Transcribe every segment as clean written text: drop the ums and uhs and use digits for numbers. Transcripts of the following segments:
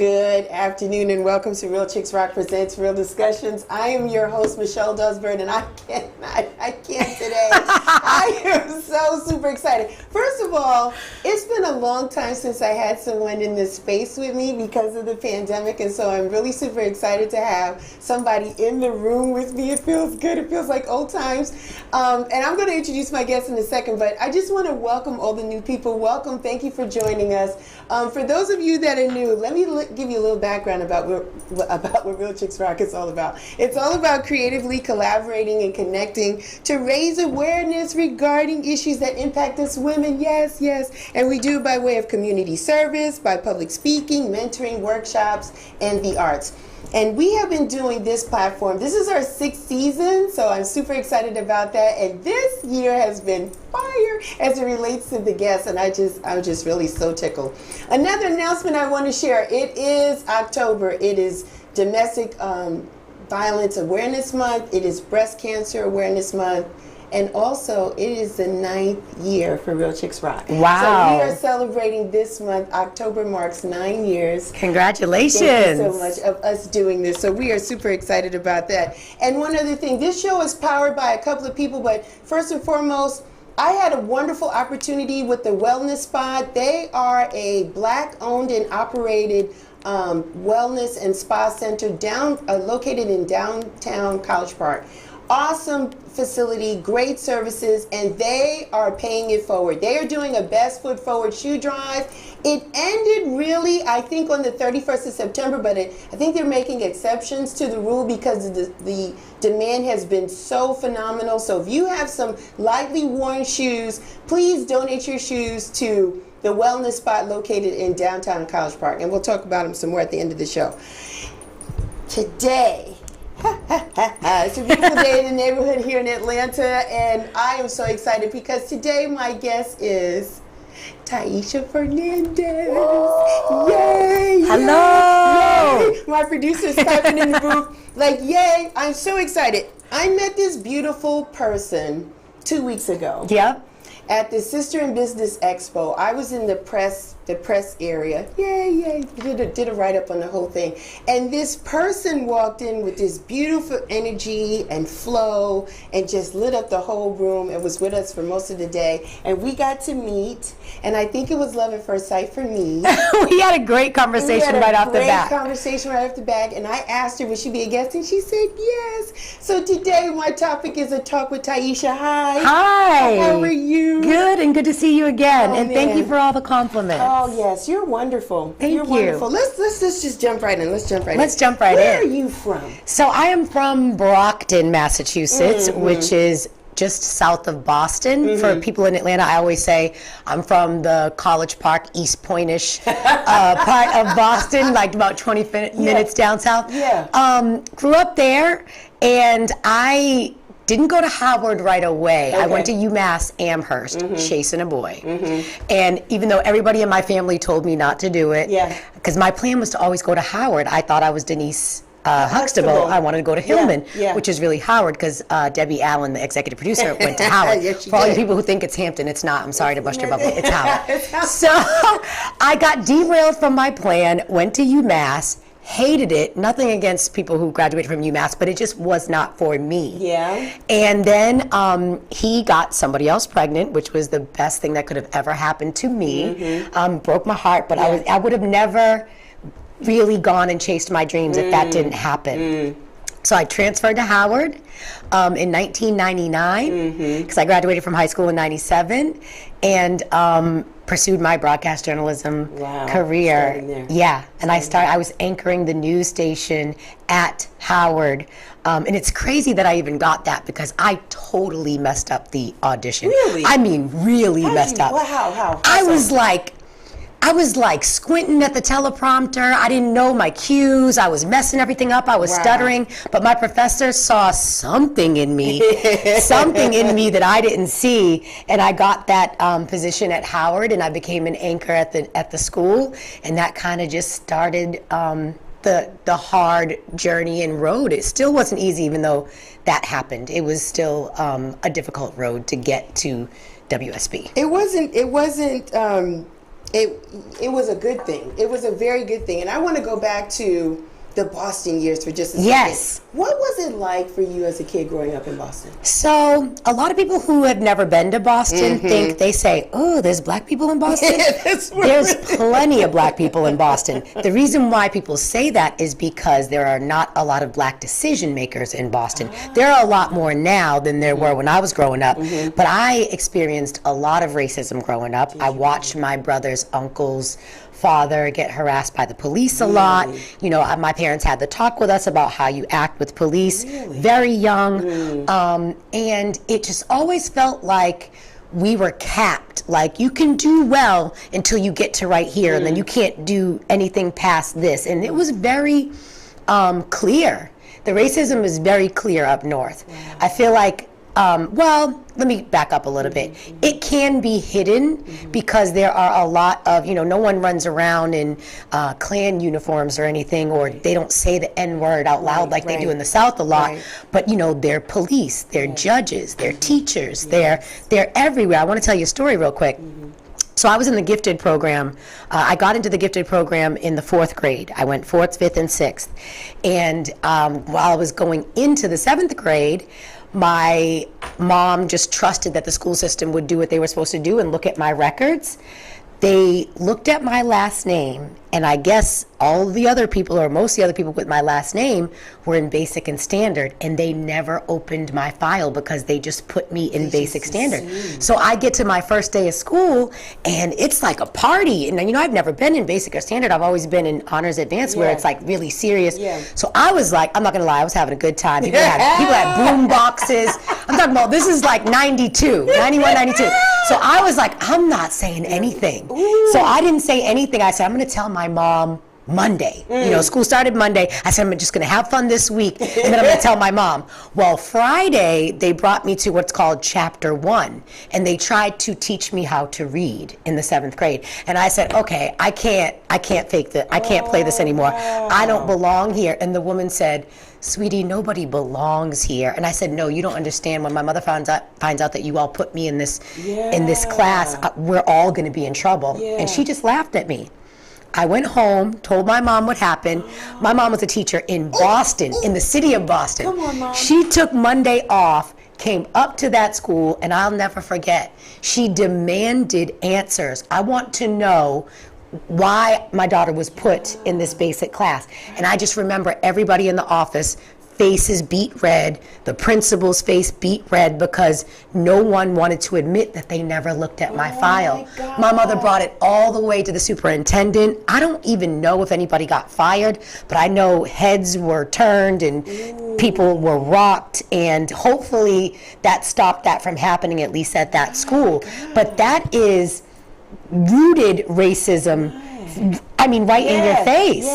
Good afternoon and welcome to Real Chicks Rock Presents Real Discussions. I am your host, Michelle Dusbird, and I can't today. I am so super excited. First of all, it's been a long time since I had someone in this space with me because of the pandemic, and so I'm really super excited to have somebody in the room with me. It feels good. It feels like old times. And I'm going to introduce my guest in a second, but I just want to welcome all the new people. Welcome. Thank you for joining us. For those of you that are new, let me give you a little background about what Real Chicks Rock is all about. It's all about creatively collaborating and connecting to raise awareness regarding issues that impact us women. Yes. And we do it by way of community service, by public speaking, mentoring, workshops, and the arts. And we have been doing this platform. This is our 6th season, so I'm super excited about that. And this year has been fire as it relates to the guests, and I'm just really so tickled. Another announcement I want to share. It is October. It is Domestic Violence Awareness Month. It is Breast Cancer Awareness Month. And also, it is the 9th year for Real Chicks Rock. Wow. So we are celebrating this month. October marks 9 years. Congratulations. Thank you so much of us doing this. So we are super excited about that. And one other thing, this show is powered by a couple of people, but first and foremost, I had a wonderful opportunity with the Wellness Spot. They are a Black-owned and operated wellness and spa center located in downtown College Park. Awesome facility, great services, and they are paying it forward. They are doing a Best Foot Forward shoe drive. It ended really, I think, on the 31st of September, but I think they're making exceptions to the rule because the demand has been so phenomenal. So if you have some lightly worn shoes, please donate your shoes to the Wellness Spot located in downtown College Park, and we'll talk about them some more at the end of the show. Today, it's a beautiful day in the neighborhood here in Atlanta, and I am so excited because today my guest is Tyisha Fernandez. Whoa. Yay! Hello! Yay. My producer's typing in the booth, like, yay! I'm so excited. I met this beautiful person 2 weeks ago. Yep. At the Sister in Business Expo. I was in the press area. Yay. Did a write-up on the whole thing. And this person walked in with this beautiful energy and flow and just lit up the whole room and was with us for most of the day. And we got to meet, and I think it was love at first sight for me. We had a great conversation right off the bat. And I asked her, would she be a guest? And she said yes. So today my topic is a talk with Tyisha. Hi. How are you? Good, and good to see you again. And man. Thank you for all the compliments. Oh yes, you're wonderful. Thank you. Wonderful. Let's just jump right in. Let's jump right in. Where are you from? So I am from Brockton, Massachusetts, which is just south of Boston. For people in Atlanta, I always say I'm from the College Park, East Pointish part of Boston, like about 20 minutes down south. Yeah. Grew up there, and I didn't go to Howard right away. Okay. I went to UMass Amherst, chasing a boy. And even though everybody in my family told me not to do it, because my plan was to always go to Howard. I thought I was Denise Huxtable. I wanted to go to Hillman, which is really Howard, because Debbie Allen, the executive producer, went to Howard. For all you people who think it's Hampton, it's not. I'm sorry to bust your bubble. It's Howard. So I got derailed from my plan, went to UMass, hated it. Nothing against people who graduated from UMass, but it just was not for me. Yeah. And then he got somebody else pregnant, which was the best thing that could have ever happened to me. Broke my heart, but I would have never really gone and chased my dreams if that didn't happen. So I transferred to Howard in 1999 because I graduated from high school in 97, and pursued my broadcast journalism career. Yeah, and I was anchoring the news station at Howard. And it's crazy that I even got that because I totally messed up the audition. Really? I mean, really messed up. Well, how? I was like squinting at the teleprompter. I didn't know my cues. I was messing everything up. I was stuttering. But my professor saw something in me, that I didn't see. And I got that position at Howard, and I became an anchor at the school. And that kind of just started the hard journey and road. It still wasn't easy, even though that happened. It was still a difficult road to get to WSB. It wasn't It was a good thing. It was a very good thing. And I want to go back to the Boston years for just a second. Yes. What was it like for you as a kid growing up in Boston? So a lot of people who have never been to Boston think, they say, oh, there's black people in Boston? There's plenty of black people in Boston. The reason why people say that is because there are not a lot of black decision makers in Boston. There are a lot more now than there were when I was growing up. But I experienced a lot of racism growing up. I watched my brother's uncles' father get harassed by the police a lot. You know, my parents had to talk with us about how you act with police very young. And it just always felt like we were capped. Like, you can do well until you get to right here, and then you can't do anything past this. And it was very clear. The racism is very clear up north. I feel like, well, let me back up a little bit. It can be hidden because there are a lot of, you know, no one runs around in Klan uniforms or anything, or they don't say the N-word out loud like they do in the South a lot. But, you know, they're police, they're judges, they're teachers, they're everywhere. I want to tell you a story real quick. So I was in the gifted program. I got into the gifted program in the 4th grade. I went 4th, 5th, and 6th. And while I was going into the 7th grade, my mom just trusted that the school system would do what they were supposed to do and look at my records. They looked at my last name, and I guess all the other people, or most of the other people with my last name, were in basic and standard, and they never opened my file because they just put me in basic standard. So I get to my first day of school, and it's like a party. And you know, I've never been in basic or standard. I've always been in honors advanced, where it's like really serious. So I was like, I'm not gonna lie, I was having a good time. People had boom boxes. I'm talking about, this is like 92, 91, 92. So I was like, I'm not saying anything. So I didn't say anything. I said, I'm gonna tell my mom Monday. You know, school started Monday. I said, I'm just going to have fun this week, and then I'm going to tell my mom. Well, Friday, they brought me to what's called Chapter 1, and they tried to teach me how to read in the 7th grade. And I said, okay, I can't fake this. I can't play this anymore. I don't belong here. And the woman said, sweetie, nobody belongs here. And I said, no, you don't understand. When my mother finds out that you all put me in this class, we're all going to be in trouble. And she just laughed at me. I went home, told my mom what happened. My mom was a teacher in Boston, in the city of Boston. Come on, Mom. She took Monday off, came up to that school, and I'll never forget, she demanded answers. I want to know why my daughter was put in this basic class. And I just remember everybody in the office, faces beat red, the principal's face beat red, because no one wanted to admit that they never looked at my file. My mother brought it all the way to the superintendent. I don't even know if anybody got fired, but I know heads were turned and people were rocked, and hopefully that stopped that from happening, at least at that school. But that is rooted racism. I mean, right in your face.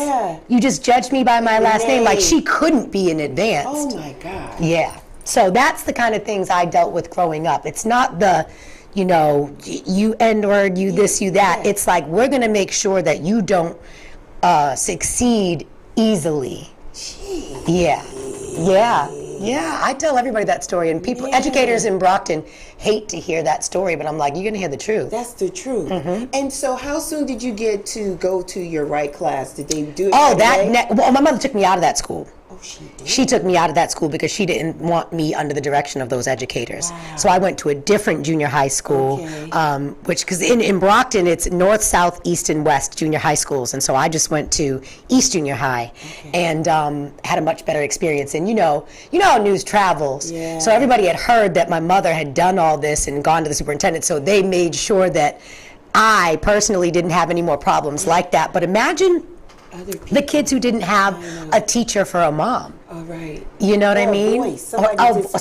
You just judged me by my last name, like she couldn't be in advance. Oh my God. Yeah. So that's the kind of things I dealt with growing up. It's not the, you know, you N-word, you this, you that. It's like, we're going to make sure that you don't succeed easily. Yeah. I tell everybody that story, and people, educators in Brockton, hate to hear that story, but I'm like, you're gonna hear the truth. That's the truth. And so, how soon did you get to go to your right class? Did they do it? Well, my mother took me out of that school. Oh, she did? She took me out of that school because she didn't want me under the direction of those educators. So I went to a different junior high school, which, because in Brockton, it's north, south, east, and west junior high schools. And so I just went to East Junior High and had a much better experience. And you know how news travels. So everybody had heard that my mother had done all this and gone to the superintendent. So they made sure that I personally didn't have any more problems like that. But imagine the kids who didn't have a teacher for a mom. All right. You know what I mean? Voice.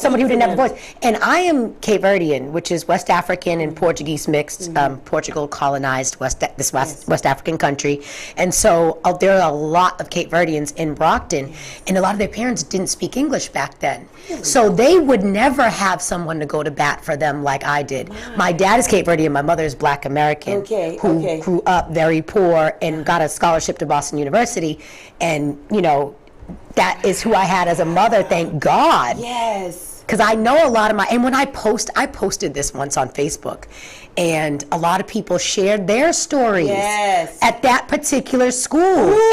Somebody who didn't have a voice. And I am Cape Verdean, which is West African and Portuguese mixed. Portugal colonized West African country. And so there are a lot of Cape Verdeans in Brockton, and a lot of their parents didn't speak English back then. So they would never have someone to go to bat for them like I did. My dad is Cape Verdean, my mother is Black American, who grew up very poor and got a scholarship to Boston University. And, you know, that is who I had as a mother, thank God. Yes. Because I know a lot of and when I posted this once on Facebook, and a lot of people shared their stories at that particular school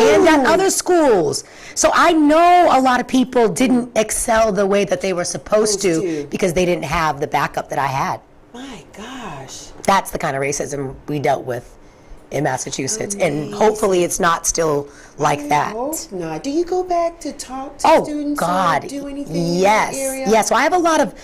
and at other schools. So I know a lot of people didn't excel the way that they were supposed to because they didn't have the backup that I had. My gosh. That's the kind of racism we dealt with in Massachusetts. And hopefully it's not still like that. Hope not. Do you go back to talk to students or do anything in that area? Yes. So I have a lot of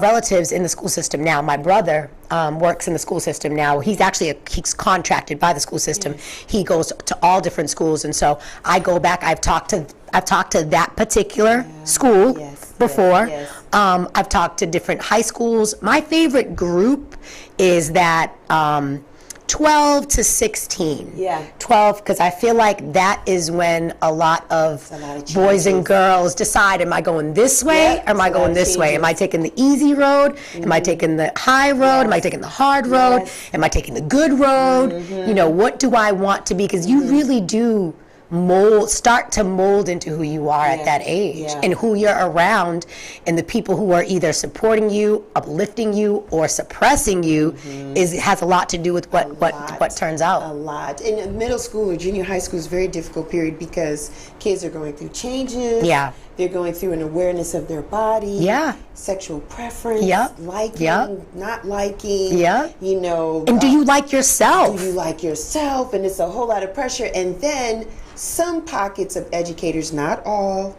relatives in the school system now. My brother works in the school system now. He's actually he's contracted by the school system. He goes to all different schools, and so I go back. I've talked to that particular school before. I've talked to different high schools. My favorite group is that 12 to 16. 12, because I feel like that is when a lot of boys and girls decide, am I going this way or am I going this way? Am I taking the easy road? Am I taking the high road? Am I taking the hard road? Am I taking the good road? You know, what do I want to be? Because you really do start to mold into who you are at that age, and who you're around, and the people who are either supporting you, uplifting you, or suppressing you has a lot to do with what turns out. A lot. In middle school or junior high school is a very difficult period because kids are going through changes. They're going through an awareness of their body. Sexual preference. Liking, not liking. You know. And do you like yourself? Do you like yourself? And it's a whole lot of pressure. And then some pockets of educators, not all,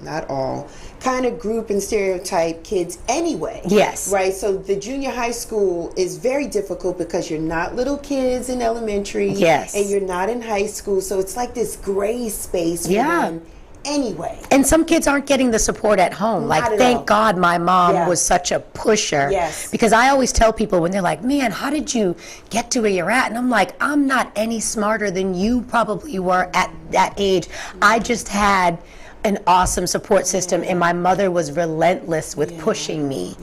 kind of group and stereotype kids anyway. Right? So the junior high school is very difficult because you're not little kids in elementary. And you're not in high school. So it's like this gray space for them anyway. And some kids aren't getting the support at home. Thank God my mom was such a pusher. Because I always tell people when they're like, man, how did you get to where you're at? And I'm like, I'm not any smarter than you probably were at that age. I just had an awesome support system, and my mother was relentless with pushing me.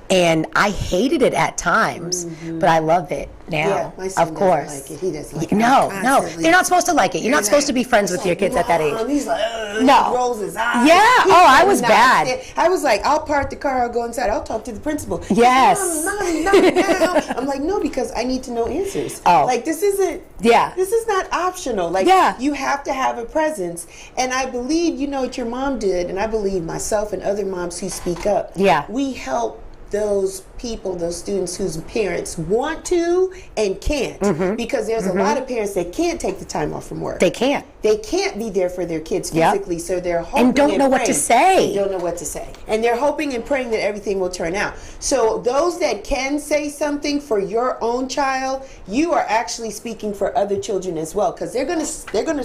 And I hated it at times, but I love it now. My son of course. Doesn't like it. He doesn't like it. No, they're not supposed to like it. You're not supposed to be friends with your kids at that age. He's like, he rolls his eyes. I was bad. I was like, I'll park the car, I'll go inside, I'll talk to the principal. Mommy, I'm like, no, because I need to know answers. Like, this isn't, this is not optional. Like, you have to have a presence. And I believe, you know what your mom did, and I believe myself and other moms who speak up. We help those people, those students whose parents want to and can't, because there's a lot of parents that can't take the time off from work. They can't be there for their kids physically, so they're hoping and don't know what to say. And they're hoping and praying that everything will turn out. So those that can say something for your own child, you are actually speaking for other children as well, because they're gonna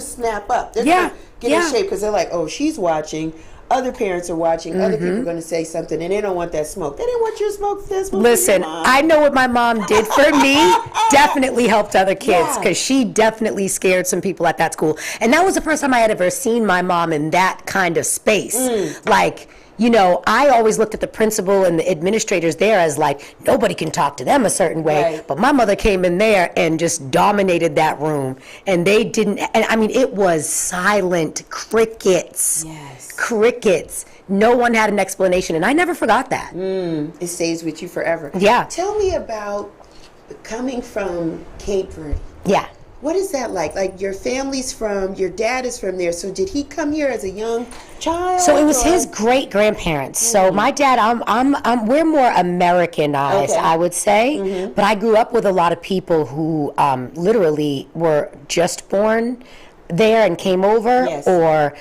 snap up. They're gonna get in shape because they're like, oh, she's watching. Other parents are watching. Other people are going to say something, and they don't want that smoke. They didn't want your smoke. Listen, I know what my mom did for me. Definitely helped other kids, because she definitely scared some people at that school. And that was the first time I had ever seen my mom in that kind of space. Like, you know, I always looked at the principal and the administrators there as like, nobody can talk to them a certain way. But my mother came in there and just dominated that room. And they didn't, and I mean, it was silent crickets. Crickets. No one had an explanation, and I never forgot that. It stays with you forever. Tell me about coming from Cape Verde. What is that like? Like, your dad is from there, so did he come here as a young child? So it was his great-grandparents. So my dad, we're more Americanized, I would say, but I grew up with a lot of people who literally were just born there and came over, or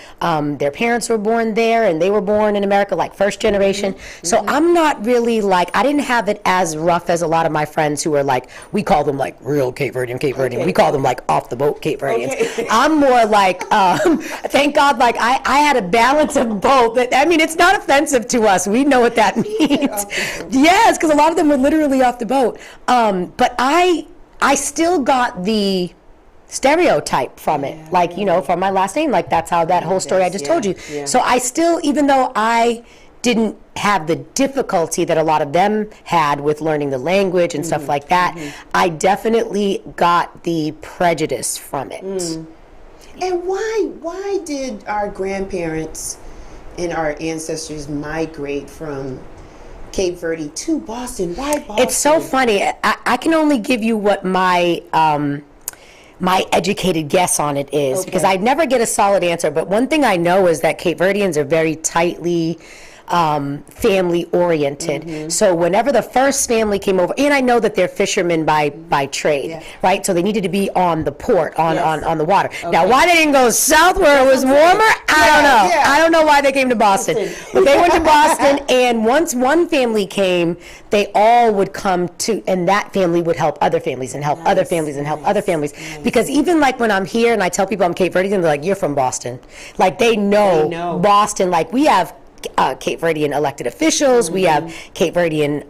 their parents were born there and they were born in America, like first generation. So I'm not really like, I didn't have it as rough as a lot of my friends who are like, we call them like real Cape Verdean. We call them like off the boat Cape Verdeans. I'm more like, thank God, like I had a balance of both. I mean, it's not offensive to us. We know what that means. Yes, because a lot of them were literally off the boat. But I still got the stereotype from it, like, you know, from my last name, like that's how that whole story I just told you. So I still, even though I didn't have the difficulty that a lot of them had with learning the language and stuff like that, I definitely got the prejudice from it. And why did our grandparents and our ancestors migrate from Cape Verde to Boston. Why Boston? It's so funny. I can only give you what my my educated guess on it is, because I never get a solid answer. But one thing I know is that Cape Verdeans are very tightly family oriented. So whenever the first family came over, and I know that they're fishermen by trade, right? So they needed to be on the port, on the water. Now, why they didn't go south where it was warmer, I don't know. I don't know why they came to Boston. But they went to Boston, and once one family came, they all would come to, and that family would help other families and help other families and help other families. Because even like when I'm here and I tell people I'm Cape Verdean, they're like, you're from Boston. Like they know Boston. Like we have Cape Verdean elected officials. We have Cape Verdean,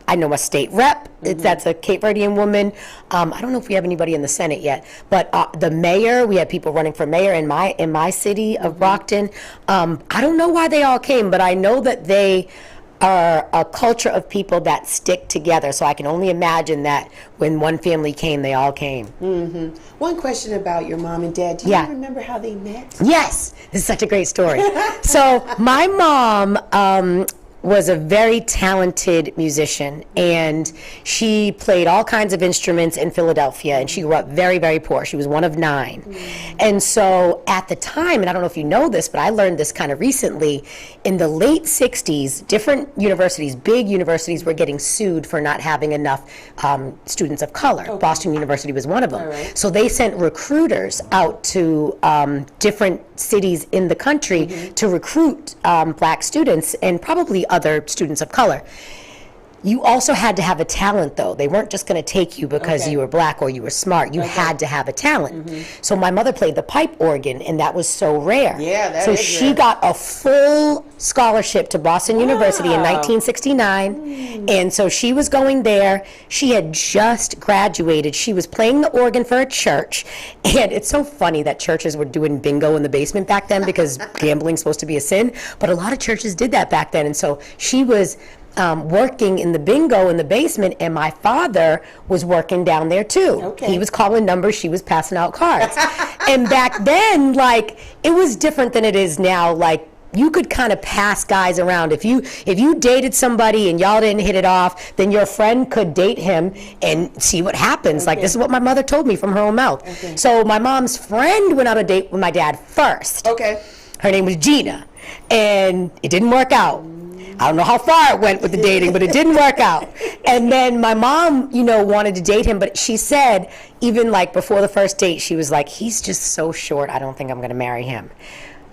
I know a state rep, that's a Cape Verdean woman. I don't know if we have anybody in the Senate yet, but the mayor, we have people running for mayor in my city of Brockton. I don't know why they all came, but I know that they are a culture of people that stick together. So I can only imagine that when one family came, they all came. One question about your mom and dad. Do you remember how they met? Yes, this is such a great story. So my mom was a very talented musician, and she played all kinds of instruments in Philadelphia, and she grew up very, very poor. She was one of 9. And so at the time, and I don't know if you know this, but I learned this kind of recently, in the late 60s, different universities, big universities, were getting sued for not having enough students of color. Boston University was one of them. So they sent recruiters out to different cities in the country to recruit black students, and probably other students of color. You also had to have a talent, though. They weren't just going to take you because you were black or you were smart. You had to have a talent. So my mother played the pipe organ, and that was so rare. So she got a full scholarship to Boston University in 1969, and so she was going there. She had just graduated. She was playing the organ for a church, and it's so funny that churches were doing bingo in the basement back then because gambling's supposed to be a sin, but a lot of churches did that back then, and so she was working in the bingo in the basement, and my father was working down there too. He was calling numbers, she was passing out cards. And back then, like, it was different than it is now. Like, you could kind of pass guys around. If you dated somebody and y'all didn't hit it off, then your friend could date him and see what happens. Like, this is what my mother told me from her own mouth. So my mom's friend went on a date with my dad first. Her name was Gina, and it didn't work out. I don't know how far it went with the dating, but it didn't work out. And then my mom, wanted to date him, but she said, even like before the first date, she was like, he's just so short, I don't think I'm going to marry him.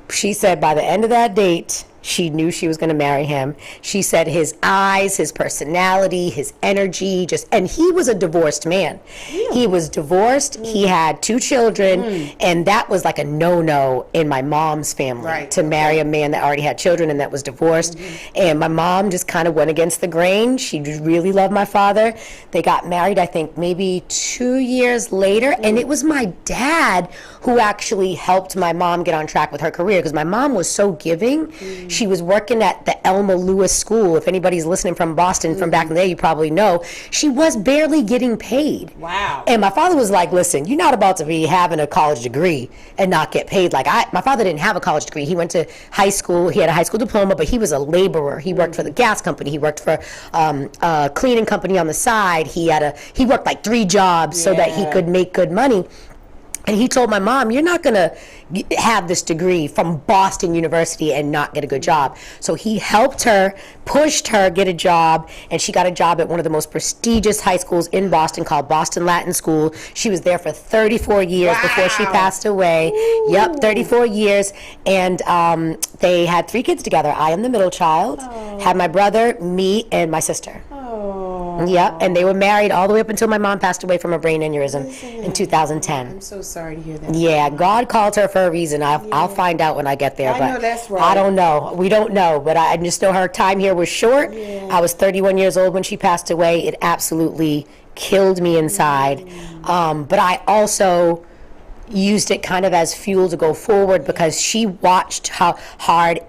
She said by the end of that date, she knew she was going to marry him. She said his eyes, his personality, his energy, and he was a divorced man. He was divorced. He had 2 children, and that was like a no-no in my mom's family, to marry a man that already had children and that was divorced. And my mom just kind of went against the grain. She really loved my father. They got married, I think, maybe 2 years later, and it was my dad who actually helped my mom get on track with her career, because my mom was so giving. She was working at the Elma Lewis School. If anybody's listening from Boston from back in the day, you probably know. She was barely getting paid. And my father was like, listen, you're not about to be having a college degree and not get paid. Like, my father didn't have a college degree. He went to high school. He had a high school diploma, but he was a laborer. He worked for the gas company. He worked for a cleaning company on the side. He worked like 3 jobs so that he could make good money. And he told my mom, you're not going to have this degree from Boston University and not get a good job. So he helped her, pushed her get a job, and she got a job at one of the most prestigious high schools in Boston called Boston Latin School. She was there for 34 years before she passed away. 34 years. And they had 3 kids together. I am the middle child, had my brother, me, and my sister. And they were married all the way up until my mom passed away from a brain aneurysm in 2010. I'm so sorry to hear that. God called her for a reason. I'll find out when I get there. I But know that's right. I don't know. We don't know. But I just know her time here was short. I was 31 years old when she passed away. It absolutely killed me inside. But I also used it kind of as fuel to go forward, because she watched how hard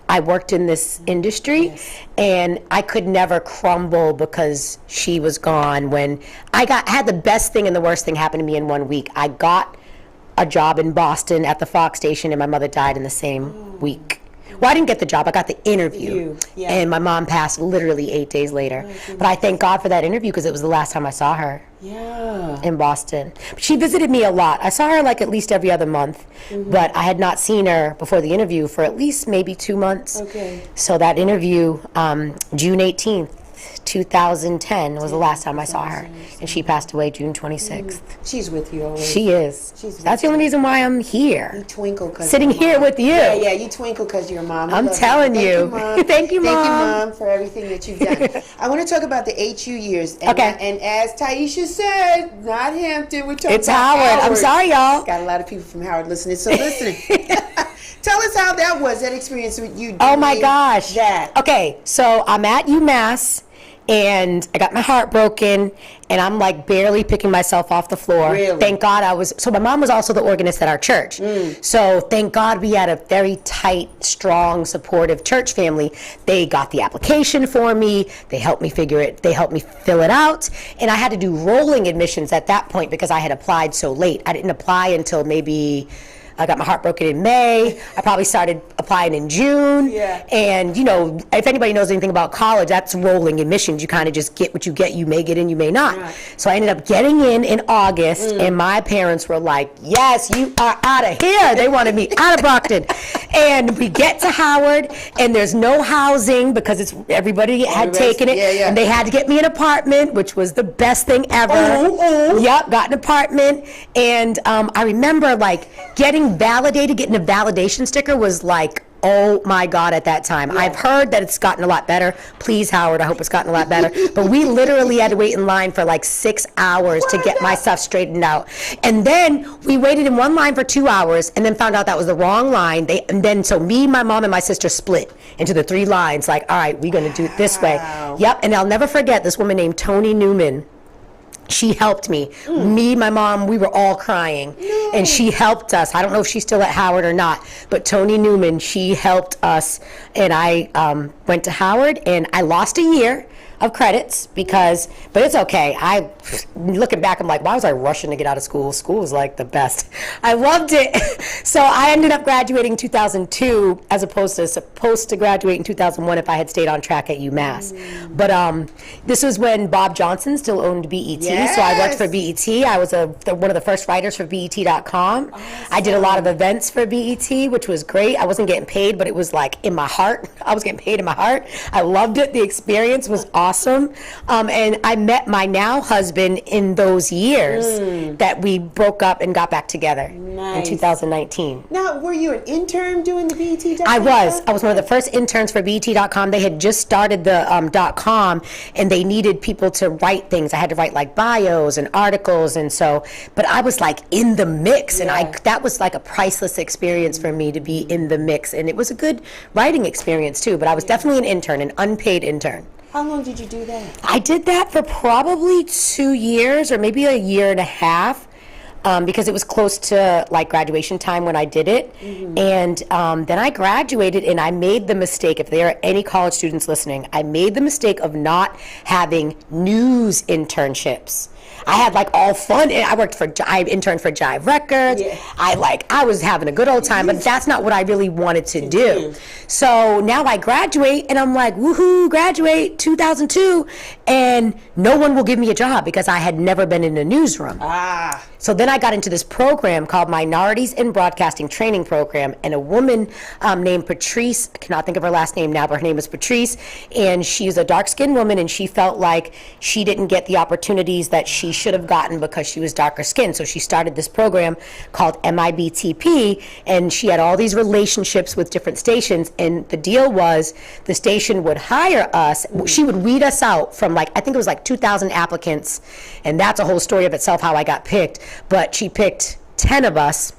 I worked in this industry, and I could never crumble because she was gone. When I had the best thing and the worst thing happen to me in 1 week. I got a job in Boston at the Fox station, and my mother died in the same week. Well, I didn't get the job. I got the interview. Yeah. And my mom passed literally 8 days later. But I thank God for that interview because it was the last time I saw her. Yeah. In Boston. But she visited me a lot. I saw her like at least every other month. But I had not seen her before the interview for at least maybe 2 months. Okay. So that interview, June 18th, 2010 was the last time I saw her. And she passed away June 26th. She's with you always. She is. She's with That's the only reason why I'm here. You twinkle because Sitting here with you. Yeah, you twinkle because you're mom. I'm telling you. Thank you, Mom. Mom, for everything that you've done. I want to talk about the HU years. And Okay. and as Tyisha said, not Hampton. We're talking It's about Howard. I'm sorry, y'all. Got a lot of people from Howard listening. So listening. Tell us how that was, that experience with you. Oh my gosh. That. Okay, so I'm at UMass and I got my heart broken and I'm like barely picking myself off the floor. Really? Thank God so my mom was also the organist at our church. So thank God we had a very tight, strong, supportive church family. They got the application for me. They helped me fill it out. And I had to do rolling admissions at that point because I had applied so late. I didn't apply until maybe I got my heart broken in May. I probably started applying in June. Yeah. And, you know, if anybody knows anything about college, that's rolling admissions. You kind of just get what you get. You may get in, you may not. Right. So I ended up getting in August, and my parents were like, yes, you are out of here. They wanted me out of Brockton. And we get to Howard, and there's no housing because everybody had taken it. Yeah. And they had to get me an apartment, which was the best thing ever. Yep, got an apartment. And I remember, like, getting a validation sticker was like, oh my God, at that time. I've heard that it's gotten a lot better. Please, Howard, I hope it's gotten a lot better. But we literally had to wait in line for like 6 hours to get my stuff straightened out. And then we waited in one line for 2 hours and then found out that was the wrong line. So me, my mom, and my sister split into the 3 lines, like, all right, we're going to do it this way. Yep, and I'll never forget this woman named Toni Newman. She helped me. Me, my mom, we were all crying. And she helped us. I don't know if she's still at Howard or not, but Toni Newman, she helped us. And I went to Howard, and I lost a year of credits but it's okay. Looking back, I'm like, why was I rushing to get out of school? School was like the best. I loved it. So I ended up graduating in 2002 as opposed to supposed to graduate in 2001 if I had stayed on track at UMass. But this was when Bob Johnson still owned BET. Yes. So I worked for BET. I was one of the first writers for BET.com. Awesome. I did a lot of events for BET, which was great. I wasn't getting paid, but it was like in my heart. I was getting paid in my heart. I loved it. The experience was awesome. And I met my now husband in those years that we broke up and got back together in 2019. Now, were you an intern doing the BET.com? I was one of the first interns for BET.com. They had just started the .com, and they needed people to write things. I had to write like bios and articles, and so, but I was like in the mix, and that was like a priceless experience for me to be in the mix, and it was a good writing experience too, but I was definitely an intern, an unpaid intern. How long did you do that? I did that for probably 2 years or maybe a year and a half. Because it was close to like graduation time when I did it. And then I graduated, and I made the mistake, if there are any college students listening, I made the mistake of not having news internships. I had like all fun. I interned for Jive Records. Yeah. I was having a good old time, but that's not what I really wanted to do. So now I graduate, and I'm like, woohoo, graduate 2002, and no one will give me a job because I had never been in a newsroom. So then I got into this program called Minorities in Broadcasting Training Program, and a woman named Patrice, I cannot think of her last name now, but her name is Patrice, and she's a dark-skinned woman, and she felt like she didn't get the opportunities that she should have gotten because she was darker skinned. So she started this program called MIBTP, and she had all these relationships with different stations, and the deal was the station would hire us. She would weed us out from I think it was 2,000 applicants, and that's a whole story of itself how I got picked, but she picked 10 of us.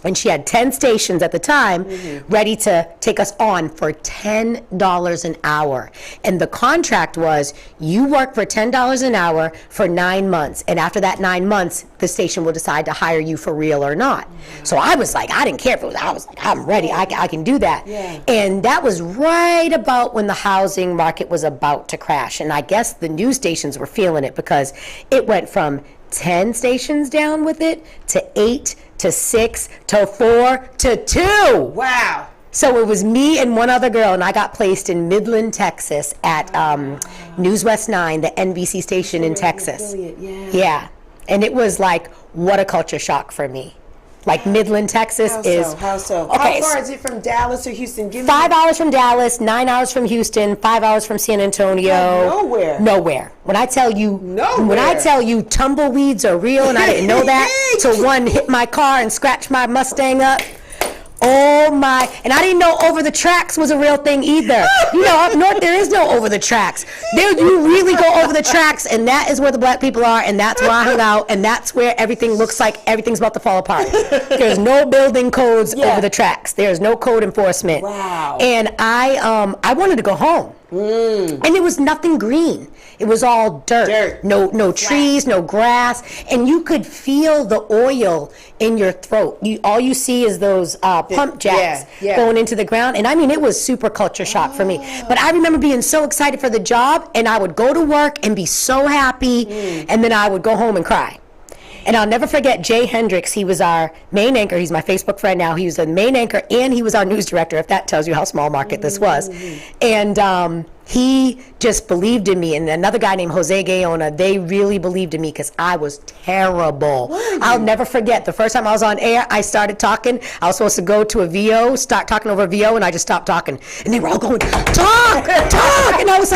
And she had 10 stations at the time ready to take us on for $10 an hour. And the contract was, you work for $10 an hour for 9 months. And after that 9 months, the station will decide to hire you for real or not. So I was like, I didn't care if it was, I was like, I'm ready, I can do that. And that was right about when the housing market was about to crash. And I guess the news stations were feeling it because it went from 10 stations down with it to 8 to 6 to 4 to 2. Wow. So it was me and one other girl, and I got placed in Midland, Texas at News West 9, the NBC station in Texas. Yeah. And it was like, what a culture shock for me. Like Midland, Texas How so? Okay, How far is it from Dallas or Houston? 5 hours from Dallas, 9 hours from Houston, 5 hours from San Antonio. Nowhere. When I tell you tumbleweeds are real, and I didn't know that till one hit my car and scratched my Mustang up. Oh my, and I didn't know over the tracks was a real thing either. You know, up north there is no over the tracks. There you really go over the tracks, and that is where the black people are, and that's where I hung out, and that's where everything looks like everything's about to fall apart. There's no building codes over the tracks. There's no code enforcement. Wow. And I wanted to go home. And it was nothing green. It was all dirt. No trees, no grass, and you could feel the oil in your throat. All you see is those pump jacks going into the ground, and I mean, it was super culture shock for me. But I remember being so excited for the job, and I would go to work and be so happy, and then I would go home and cry. And I'll never forget Jay Hendricks. He was our main anchor. He's my Facebook friend now. He was the main anchor, and he was our news director, if that tells you how small market this was. And he just believed in me. And another guy named Jose Gaona, they really believed in me because I was terrible. I'll never forget the first time I was on air, I started talking. I was supposed to go to a VO, start talking over a VO, and I just stopped talking. And they were all going, talk! And I was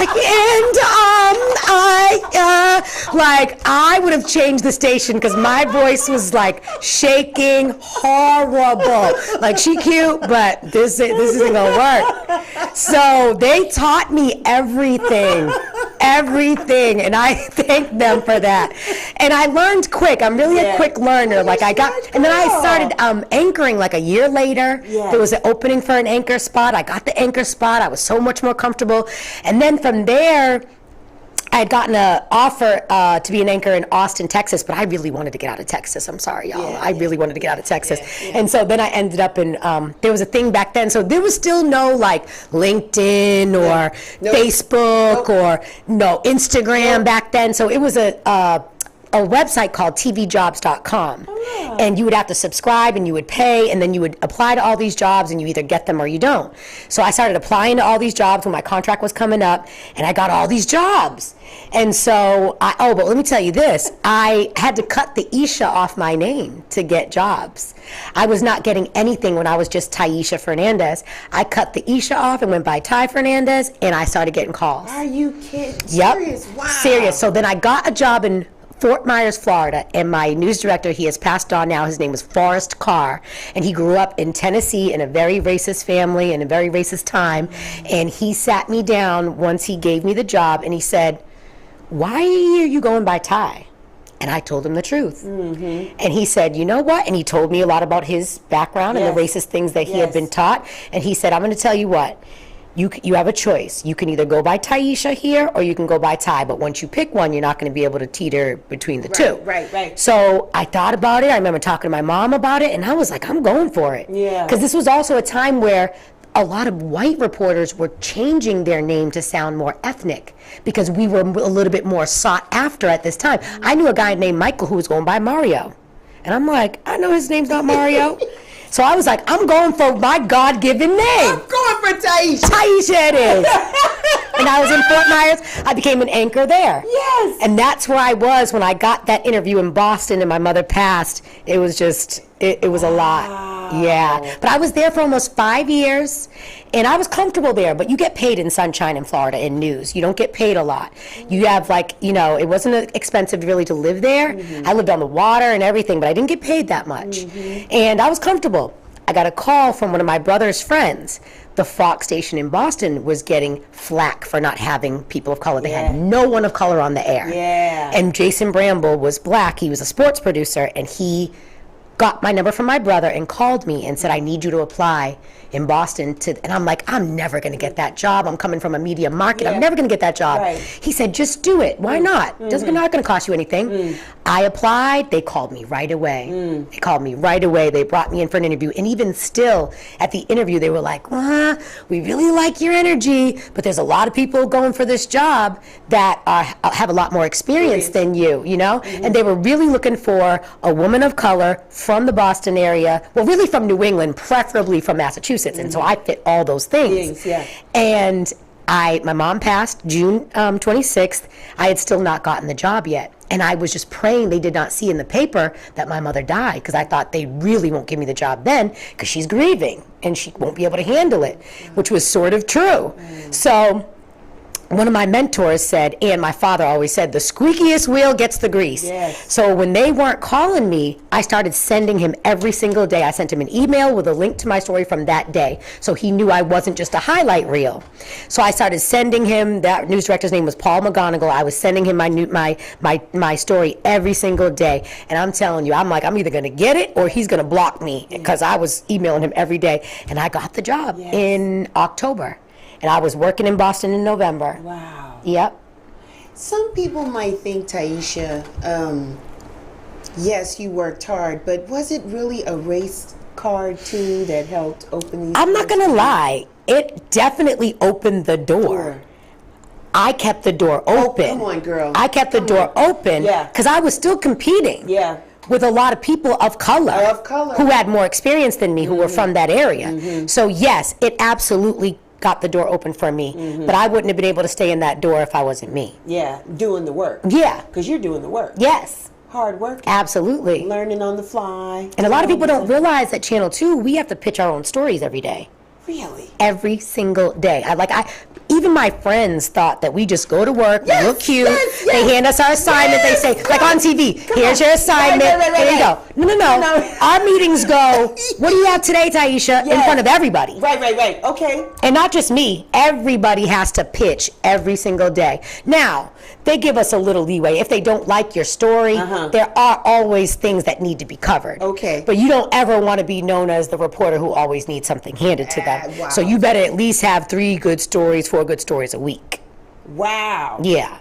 like, I would have changed the station because my voice was like shaking, horrible. Like, she cute, but this isn't gonna work. So they taught me everything, and I thank them for that. And I learned quick. I'm really a quick learner. And then I started anchoring like a year later. There was an opening for an anchor spot. I got the anchor spot. I was so much more comfortable. And then from there, I had gotten an offer to be an anchor in Austin, Texas, but I really wanted to get out of Texas. I'm sorry, y'all. I really wanted to get out of Texas. And so then I ended up in, there was a thing back then. So there was still no like LinkedIn or Facebook or Instagram back then. So it was a website called tvjobs.com. And you would have to subscribe, and you would pay, and then you would apply to all these jobs, and you either get them or you don't. So I started applying to all these jobs when my contract was coming up, and I got all these jobs. And so, but let me tell you this, I had to cut the Isha off my name to get jobs. I was not getting anything when I was just Tyisha Fernandez. I cut the Isha off and went by Ty Fernandez, and I started getting calls. Are you kidding? Yep. Serious? Wow. Serious. So then I got a job in Fort Myers, Florida, and my news director, he has passed on now, his name was Forrest Carr, and he grew up in Tennessee in a very racist family in a very racist time, and he sat me down once he gave me the job, and he said, why are you going by Ty? And I told him the truth. And he said, you know what? And he told me a lot about his background and the racist things that he had been taught, and he said, I'm going to tell you what. You have a choice. You can either go by Tyisha here or you can go by Ty. But once you pick one, you're not going to be able to teeter between the two. Right. So I thought about it. I remember talking to my mom about it, and I was like, I'm going for it. Yeah. Because this was also a time where a lot of white reporters were changing their name to sound more ethnic because we were a little bit more sought after at this time. I knew a guy named Michael who was going by Mario. And I'm like, I know his name's not Mario. So I was like, I'm going for my God-given name. I'm going for Tyisha. Tyisha it is. And I was in Fort Myers. I became an anchor there. Yes. And that's where I was when I got that interview in Boston and my mother passed. It was just, it was a lot. Yeah. But I was there for almost 5 years, and I was comfortable there. But you get paid in sunshine in Florida in news. You don't get paid a lot. You have it wasn't expensive really to live there. I lived on the water and everything, but I didn't get paid that much. And I was comfortable. I got a call from one of my brother's friends. The Fox station in Boston was getting flack for not having people of color. They had no one of color on the air. Yeah. And Jason Bramble was black. He was a sports producer, and he got my number from my brother and called me and said, I need you to apply in Boston and I'm like, I'm never going to get that job. I'm coming from a media market. I'm never going to get that job. Right. He said, just do it. Why not? It's not going to cost you anything. I applied. They called me right away. They called me right away. They brought me in for an interview. And even still, at the interview, they were like, we really like your energy, but there's a lot of people going for this job that have a lot more experience than you, And they were really looking for a woman of color from the Boston area, well, really from New England, preferably from Massachusetts. And so I fit all those things. Yeah. And my mom passed June 26th. I had still not gotten the job yet. And I was just praying they did not see in the paper that my mother died, because I thought they really won't give me the job then because she's grieving and she won't be able to handle it, which was sort of true. So one of my mentors said, and my father always said, the squeakiest wheel gets the grease. Yes. So when they weren't calling me, I started sending him every single day. I sent him an email with a link to my story from that day, so he knew I wasn't just a highlight reel. So I started sending him, that news director's name was Paul McGonigal. I was sending him my story every single day. And I'm telling you, I'm like, I'm either gonna get it or he's gonna block me, because I was emailing him every day. And I got the job in October. And I was working in Boston in November. Wow. Yep. Some people might think, Tyisha, yes, you worked hard, but was it really a race card too that helped open these? I'm not gonna lie, it definitely opened the door. I kept the door open. Oh, come on, girl. I kept the door open because I was still competing with a lot of people of color who had more experience than me, who were from that area. So yes, it absolutely got the door open for me, but I wouldn't have been able to stay in that door if I wasn't me. Yeah, doing the work. Yeah. Because you're doing the work. Yes. Hard work. Absolutely. Learning on the fly. And a lot of people don't realize that Channel 2, we have to pitch our own stories every day. Really? Every single day. Even my friends thought that we just go to work, we look cute, they hand us our assignment, they say, like on TV, here's your assignment, here you go. No. Our meetings go, what do you have today, Tyisha? In front of everybody. Right. Okay. And not just me, everybody has to pitch every single day. Now, they give us a little leeway. If they don't like your story, there are always things that need to be covered. Okay. But you don't ever want to be known as the reporter who always needs something handed to them. Wow. So you better at least have 3 good stories, 4 good stories a week. Wow. Yeah.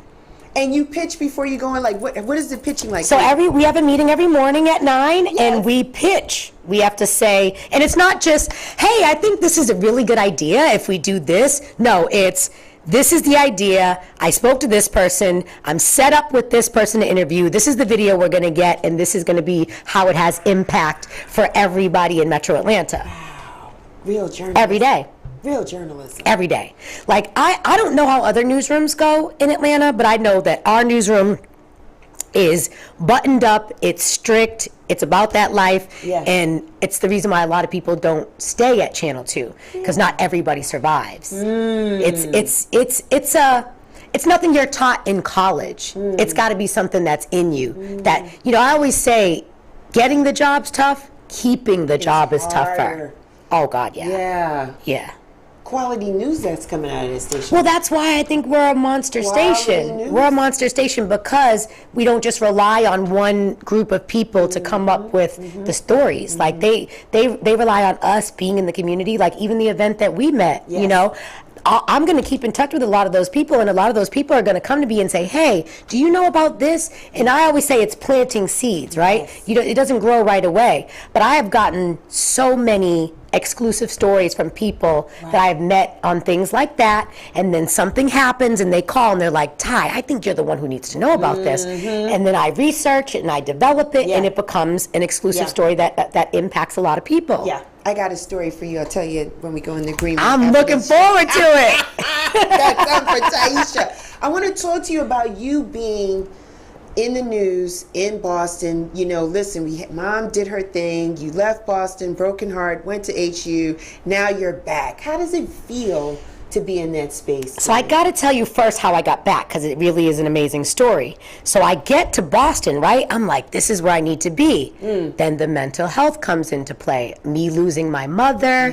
And you pitch before you go in, like, what is the pitching like? So we have a meeting every morning at 9, and we pitch. We have to say, and it's not just, hey, I think this is a really good idea if we do this. No, it's, this is the idea. I spoke to this person. I'm set up with this person to interview. This is the video we're going to get, and this is going to be how it has impact for everybody in Metro Atlanta. Wow. Real journalism. Every day. Real journalism. Every day. Like, I don't know how other newsrooms go in Atlanta, but I know that our newsroom is buttoned up, it's strict, it's about that life, and it's the reason why a lot of people don't stay at Channel 2, because not everybody survives. It's nothing you're taught in college. It's got to be something that's in you. That, I always say, getting the job's tough, keeping the job is tougher. Oh God, yeah. Quality news that's coming out of this station. Well, that's why I think we're a monster station. News. We're a monster station because we don't just rely on one group of people to come up with the stories. Like they rely on us being in the community. Like even the event that we met, I'm going to keep in touch with a lot of those people, and a lot of those people are going to come to me and say, hey, do you know about this? And I always say it's planting seeds, right? It doesn't grow right away. But I have gotten so many exclusive stories from people that I've met on things like that, and then something happens and they call and they're like, Ty, I think you're the one who needs to know about this. And then I research it and I develop it and it becomes an exclusive story that impacts a lot of people. Yeah. I got a story for you. I'll tell you when we go in the agreement. I'm looking forward to it. That's up for Tyisha. I want to talk to you about you being in the news in Boston. Listen, Mom did her thing. You left Boston, broken heart, went to HU. Now you're back. How does it feel to be in that space? So I got to tell you first how I got back, because it really is an amazing story. So I get to Boston, right? I'm like, this is where I need to be. Then the mental health comes into play. Me losing my mother,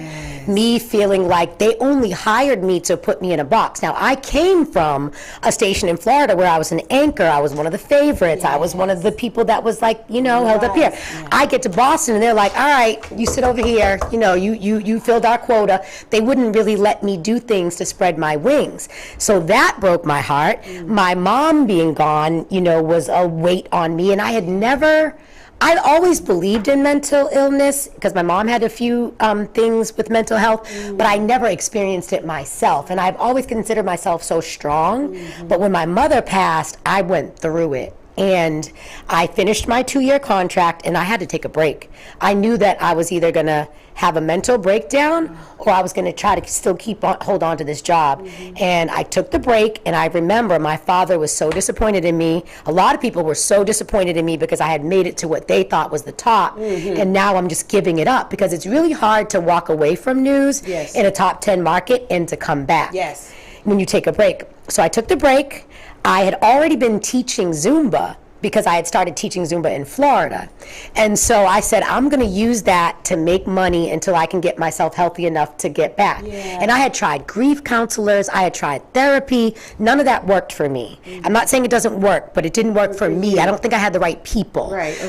me feeling like they only hired me to put me in a box. Now, I came from a station in Florida where I was an anchor. I was one of the favorites. I was one of the people that was like, held up here. I get to Boston and they're like, all right, you sit over here. You filled our quota. They wouldn't really let me do things to spread my wings. So that broke my heart. My mom being gone, was a weight on me. And I'd always believed in mental illness because my mom had a few things with mental health, but I never experienced it myself. And I've always considered myself so strong. But when my mother passed, I went through it. And I finished my 2-year contract, and I had to take a break. I knew that I was either going to have a mental breakdown or I was going to try to still hold on to this job. And I took the break, and I remember my father was so disappointed in me. A lot of people were so disappointed in me because I had made it to what they thought was the top, and now I'm just giving it up, because it's really hard to walk away from news in a top 10 market and to come back when you take a break. So I took the break. I had already been teaching Zumba because I had started teaching Zumba in Florida. And so I said, I'm going to use that to make money until I can get myself healthy enough to get back. And I had tried grief counselors, I had tried therapy. None of that worked for me. I'm not saying it doesn't work, but it didn't work for me. I don't think I had the right people.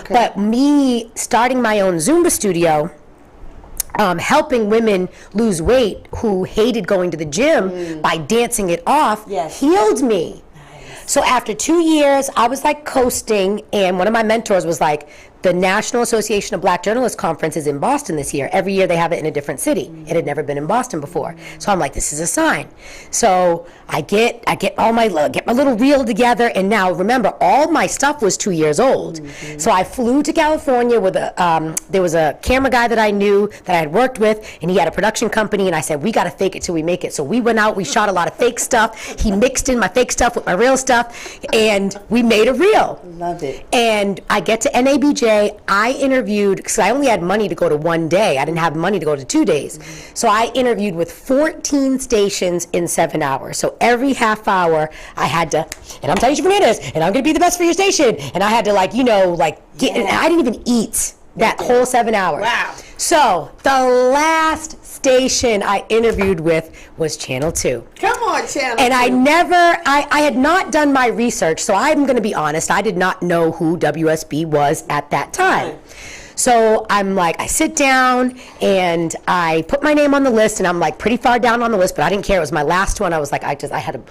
But me starting my own Zumba studio, helping women lose weight who hated going to the gym by dancing it off, healed me. So after 2 years, I was like coasting, and one of my mentors was like, the National Association of Black Journalists Conference is in Boston this year. Every year they have it in a different city. It had never been in Boston before. So I'm like, this is a sign. So I get my little reel together, and now remember, all my stuff was 2 years old. So I flew to California with there was a camera guy that I knew that I had worked with, and he had a production company, and I said, we got to fake it till we make it. So we went out, we shot a lot of fake stuff. He mixed in my fake stuff with my real stuff, and we made a reel. Love it. And I get to NABJ. I interviewed, because I only had money to go to 1 day. I didn't have money to go to 2 days. So I interviewed with 14 stations in 7 hours. So every half hour I had to, and I'm Tyisha Fernandez, and I'm going to be the best for your station. And I had to get, and I didn't even eat that whole 7 hours. Wow. So the last station I interviewed with was Channel 2. Come on, Channel 2. And I had not done my research, so I'm going to be honest, I did not know who WSB was at that time. So I'm like, I sit down and I put my name on the list, and I'm like pretty far down on the list, but I didn't care. It was my last one. I was like, I had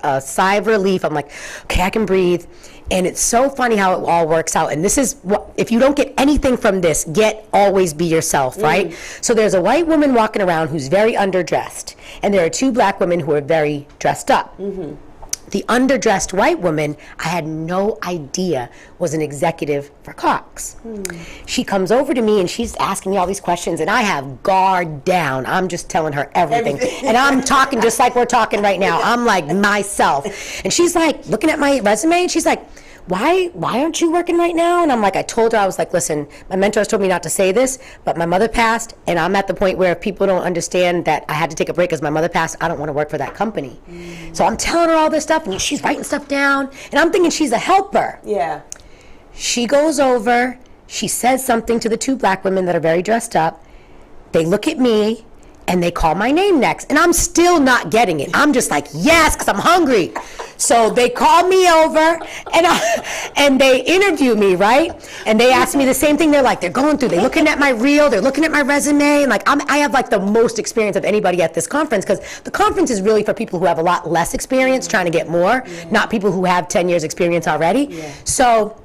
a sigh of relief. I'm like, okay, I can breathe. And it's so funny how it all works out. And this is what, if you don't get anything from this, always be yourself, right? So there's a white woman walking around who's very underdressed, and there are 2 black women who are very dressed up. The underdressed white woman, I had no idea was an executive for Cox. She comes over to me and she's asking me all these questions, and I have guard down. I'm just telling her everything. And I'm talking just like we're talking right now. I'm like myself. And she's like looking at my resume, and she's like, why aren't you working right now? And I'm like, I told her, I was like, listen, my mentors told me not to say this, but my mother passed, and I'm at the point where if people don't understand that I had to take a break because my mother passed, I don't want to work for that company. So I'm telling her all this stuff, and she's writing stuff down, and I'm thinking she's a helper. She goes over, she says something to the 2 black women that are very dressed up. They look at me, and they call my name next, and I'm still not getting it. I'm just like, yes, because I'm hungry. So they call me over, and they interview me, right? And they ask me the same thing. They're going through, they're looking at my reel, they're looking at my resume, and I have the most experience of anybody at this conference, because the conference is really for people who have a lot less experience trying to get more, not people who have 10 years experience already. So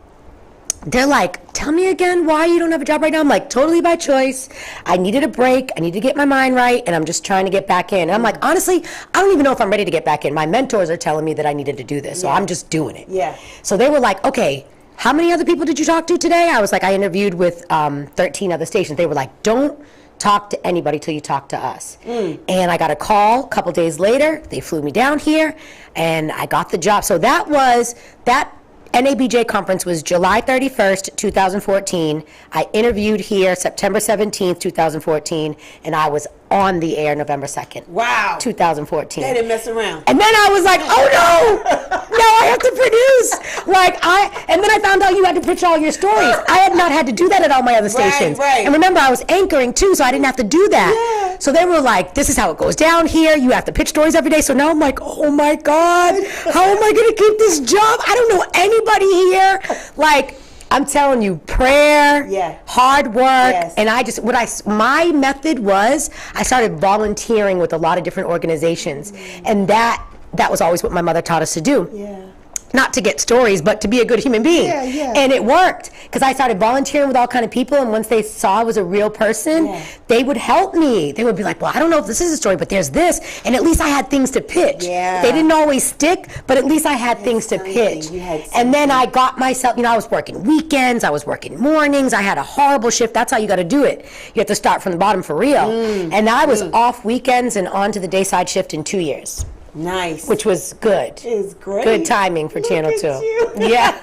they're like, tell me again why you don't have a job right now. I'm like, totally by choice. I needed a break. I need to get my mind right, and I'm just trying to get back in. And I'm like, honestly, I don't even know if I'm ready to get back in. My mentors are telling me that I needed to do this, so I'm just doing it. So they were like, okay, how many other people did you talk to today? I was like, I interviewed with 13 other stations. They were like, don't talk to anybody till you talk to us. And I got a call a couple days later. They flew me down here, and I got the job. So that NABJ conference was July 31st, 2014. I interviewed here September 17th, 2014, and I was on the air November 2nd. Wow. 2014. They didn't mess around. And then I was like, oh no! Now I have to produce! And then I found out you had to pitch all your stories. I had not had to do that at all my other stations. And remember, I was anchoring too, so I didn't have to do that. So they were like, this is how it goes down here. You have to pitch stories every day. So now I'm like, oh my God, how am I going to keep this job? I don't know anybody here. I'm telling you, prayer, hard work, and my method was, I started volunteering with a lot of different organizations, and that was always what my mother taught us to do. not to get stories, but to be a good human being. Yeah, yeah. And it worked because I started volunteering with all kind of people, and once they saw I was a real person, they would help me. They would be like, well, I don't know if this is a story, but there's this, and at least I had things to pitch. Yeah. They didn't always stick, but at least I had things to pitch. And then I got myself, I was working weekends, I was working mornings, I had a horrible shift. That's how you got to do it. You have to start from the bottom for real. And I was off weekends and on to the dayside shift in 2 years. Nice. Which was good. It was great. Good timing for Channel 2. You. Yeah.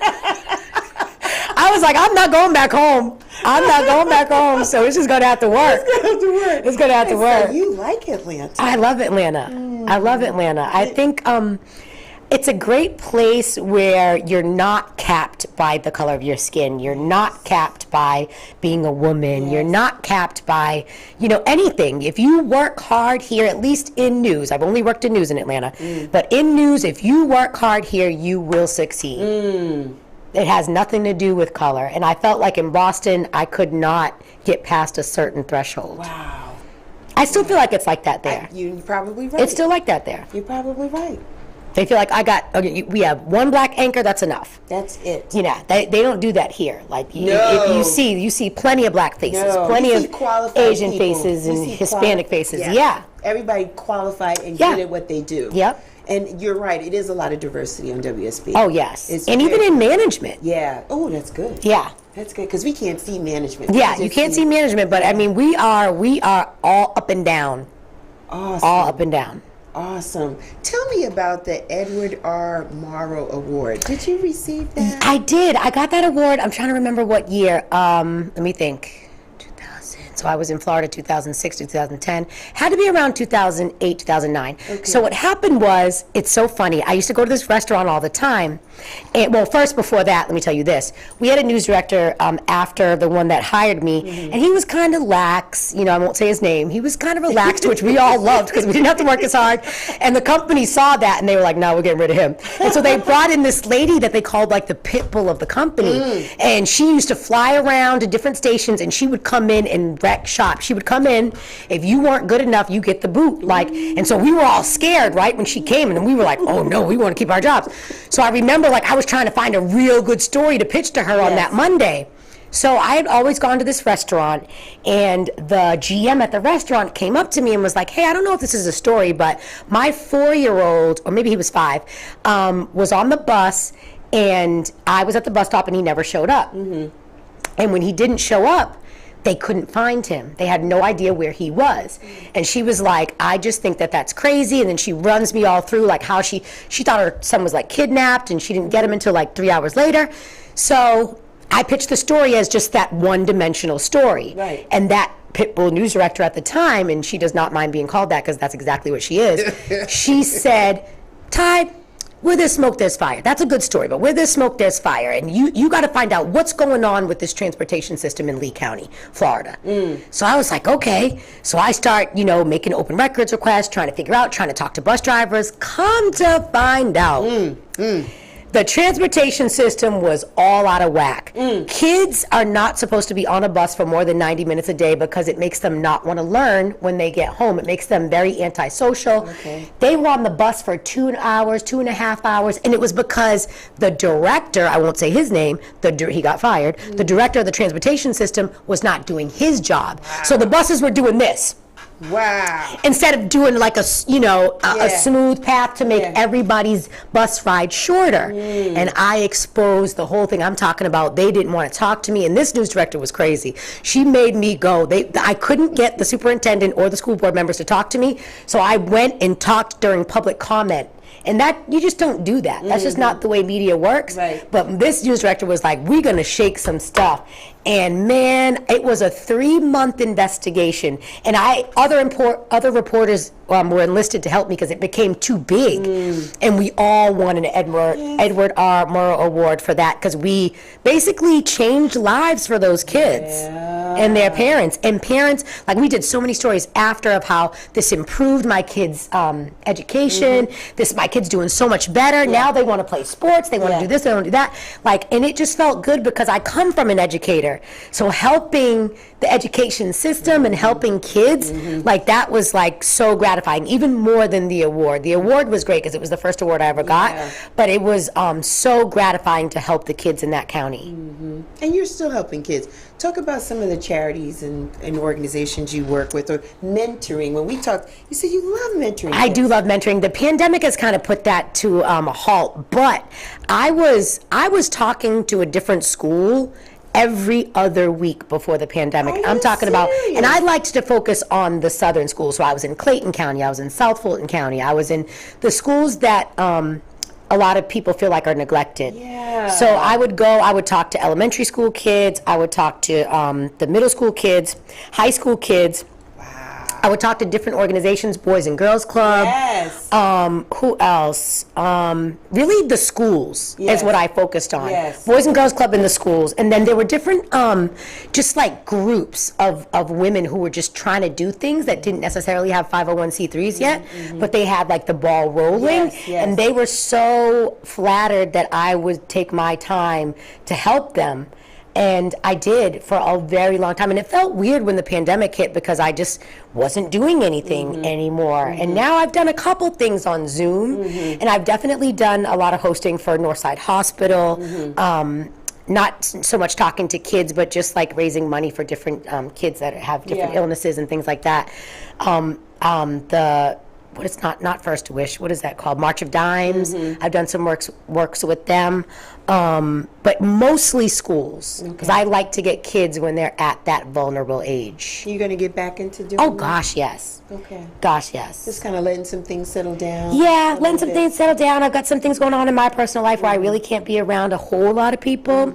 I was like, I'm not going back home. I'm not going back home, so it's just going to have to work. It's going to have to work. So you like Atlanta. I love Atlanta. I love Atlanta. I think it's a great place where you're not capped by the color of your skin. You're not capped by being a woman. You're not capped by, anything. If you work hard here, at least in news, I've only worked in news in Atlanta, but in news, if you work hard here, you will succeed. It has nothing to do with color. And I felt like in Boston, I could not get past a certain threshold. Wow. I still feel like it's like that there. You're probably right. It's still like that there. You're probably right. They feel like we have one black anchor, that's enough. That's it. They don't do that here. Like, No. if you see plenty of black faces, No. plenty You see of qualified Asian people. faces You and see Hispanic faces. Yeah. Yeah. Everybody qualified and Yeah. good at what they do. Yep. And you're right. It is a lot of diversity on WSB. Oh, yes. It's And even very- in management. Yeah. Oh, that's good. Yeah. That's good because we can't see management. Yeah, We you just can't see management, but I mean, we are all up and down. Awesome. All up and down. Awesome. Tell me about the Edward R. Morrow Award. Did you receive that? I did. I got that award. I'm trying to remember what year. Let me think. 2000. So I was in Florida 2006 to 2010. Had to be around 2008, 2009. Okay. So what happened was, it's so funny. I used to go to this restaurant all the time. And, well, first, before that, let me tell you this. We had a news director after the one that hired me, and he was kind of lax. I won't say his name. He was kind of relaxed, which we all loved because we didn't have to work as hard. And the company saw that, and they were like, no, we're getting rid of him. And so they brought in this lady that they called like the pit bull of the company. And she used to fly around to different stations, and she would come in and wreck shop. She would come in. If you weren't good enough, you get the boot. And so we were all scared, right, when she came, and we were like, oh, no, we want to keep our jobs. So I remember, I was trying to find a real good story to pitch to her on that Monday. So I had always gone to this restaurant, and the GM at the restaurant came up to me and was like, hey, I don't know if this is a story, but my 4-year-old, or maybe he was 5, was on the bus, and I was at the bus stop, and he never showed up. And when he didn't show up, they couldn't find him. They had no idea where he was. And she was like, I just think that that's crazy. And then she runs me all through how she thought her son was kidnapped, and she didn't get him until 3 hours later. So I pitched the story as just that one-dimensional story. Right. And that Pitbull news director at the time, and she does not mind being called that because that's exactly what she is, she said, Ty, where there's smoke, there's fire. That's a good story, but where there's smoke, there's fire. And you got to find out what's going on with this transportation system in Lee County, Florida. So I was like, okay. So I start, making open records requests, trying to talk to bus drivers. Come to find out, the transportation system was all out of whack. Kids are not supposed to be on a bus for more than 90 minutes a day because it makes them not want to learn when they get home. It makes them very antisocial. Okay. They were on the bus for 2 hours, 2.5 hours, and it was because the director, I won't say his name, he got fired, the director of the transportation system was not doing his job. So the buses were doing this. Wow. Instead of doing a smooth path to make everybody's bus ride shorter. And I exposed the whole thing I'm talking about. They didn't want to talk to me, and this news director was crazy. She made me go. I couldn't get the superintendent or the school board members to talk to me, so I went and talked during public comment. And that, you just don't do that. That's just not the way media works. Right. But this news director was like, we're going to shake some stuff. And man, it was a 3-month investigation. And other reporters were enlisted to help me because it became too big. And we all won an Edward R. Murrow Award for that because we basically changed lives for those kids. Yeah. and their parents. And parents, like we did so many stories after of how this improved my kids' education. My kids doing so much better. Now they want to play sports. They want to do this. They want to do that. Like, and it just felt good because I come from an educator. So helping the education system and helping kids, like that was like so gratifying, even more than the award. The award was great because it was the first award I ever got, but it was so gratifying to help the kids in that county. And you're still helping kids. Talk about some of the charities and organizations you work with, or mentoring. When we talked, you said you love mentoring. I do love mentoring. The pandemic has kind of put that to a halt, but I was talking to a different school every other week before the pandemic. I'm talking about, and I liked to focus on the southern schools. So I was in Clayton County, I was in South Fulton County, I was in the schools that a lot of people feel like are neglected. So I would go, I would talk to elementary school kids, I would talk to the middle school kids, high school kids. I would talk to different organizations, Boys and Girls Club. Who else? Really the schools is what I focused on. Boys and Girls Club in the schools. And then there were different, just like groups of women who were just trying to do things that didn't necessarily have 501c3s yet, but they had like the ball rolling. And they were so flattered that I would take my time to help them. And I did for a very long time. And it felt weird when the pandemic hit because I just wasn't doing anything anymore. And now I've done a couple things on Zoom. And I've definitely done a lot of hosting for Northside Hospital. Not so much talking to kids, but just like raising money for different kids that have different illnesses and things like that. What is not First Wish, what is that called? March of Dimes. I've done some works with them, but mostly schools, because I like to get kids when they're at that vulnerable age. You're going to get back into doing Oh, gosh, yes. Okay. Gosh, yes. Just kind of letting some things settle down. Yeah, letting some things settle down. I've got some things going on in my personal life where I really can't be around a whole lot of people,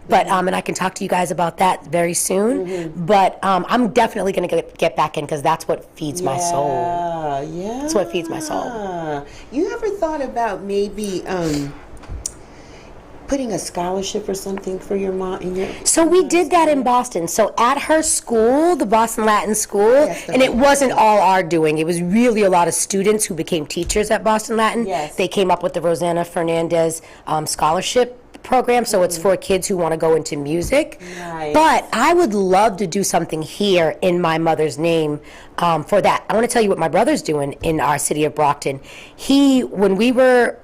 but and I can talk to you guys about that very soon. But I'm definitely going to get back in because that's what feeds my soul. That's what feeds my soul. You ever thought about maybe putting a scholarship or something for your mom? So we did that in Boston. So at her school, the Boston Latin School, and it wasn't all our doing. It was really a lot of students who became teachers at Boston Latin. They came up with the Rosanna Fernandez scholarship program, so it's for kids who want to go into music. But I would love to do something here in my mother's name for that. I want to tell you what my brother's doing in our city of Brockton. When we were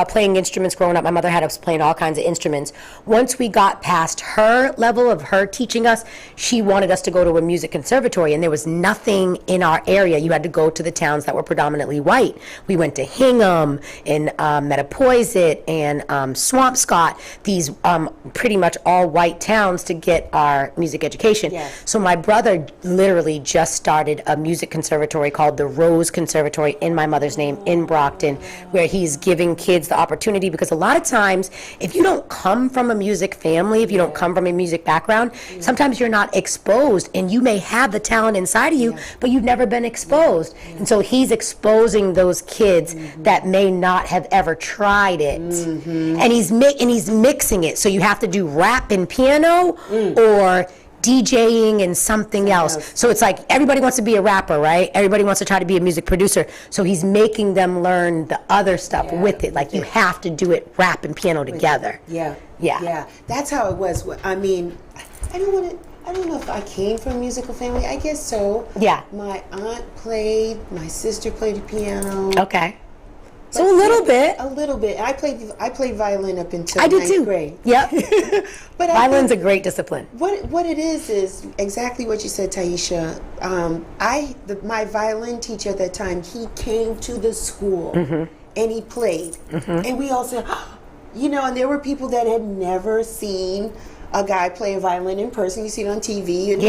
playing instruments growing up, my mother had us playing all kinds of instruments. Once we got past her level of her teaching us, she wanted us to go to a music conservatory, and there was nothing in our area. You had to go to the towns that were predominantly white. We went to Hingham and Metapoiset and Swampscott, these pretty much all white towns, to get our music education. So my brother literally just started a music conservatory called the Rose Conservatory in my mother's name in Brockton, where he's giving kids the opportunity, because a lot of times if you don't come from a music family, if you don't come from a music background, sometimes you're not exposed, and you may have the talent inside of you, but you've never been exposed. And so he's exposing those kids that may not have ever tried it. And he's mixing it, so you have to do rap and piano or DJing and something else. So it's like everybody wants to be a rapper, right? Everybody wants to try to be a music producer. So he's making them learn the other stuff with it. Like you have to do it, rap and piano together. That's how it was. I mean, I don't know if I came from a musical family. I guess so. My aunt played, my sister played the piano. So a little bit. A little bit. I played violin up until ninth grade. But violin's a great discipline. What it is exactly what you said, Tyisha. My violin teacher at that time, he came to the school and he played, and we all said, and there were people that had never seen a guy play a violin in person. You see it on TV, and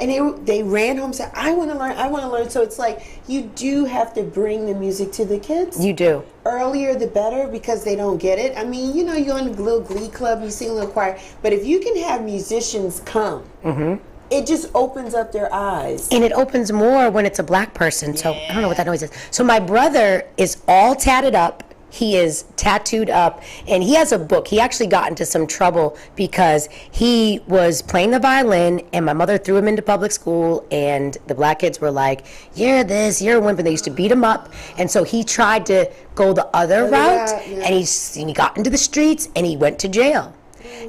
and they ran home and said, I want to learn. So it's like you do have to bring the music to the kids. You do. Earlier the better, because they don't get it. I mean, you're in a little glee club, you sing a little choir, but if you can have musicians come, it just opens up their eyes. And it opens more when it's a black person. So I don't know what that noise is. So my brother is all tatted up. He is tattooed up, and he has a book. He actually got into some trouble because he was playing the violin, and my mother threw him into public school, and the black kids were like, "You're this, you're a wimp," and they used to beat him up. And so he tried to go the other route, and he got into the streets, and he went to jail.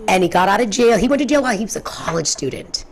And he got out of jail. He went to jail while he was a college student.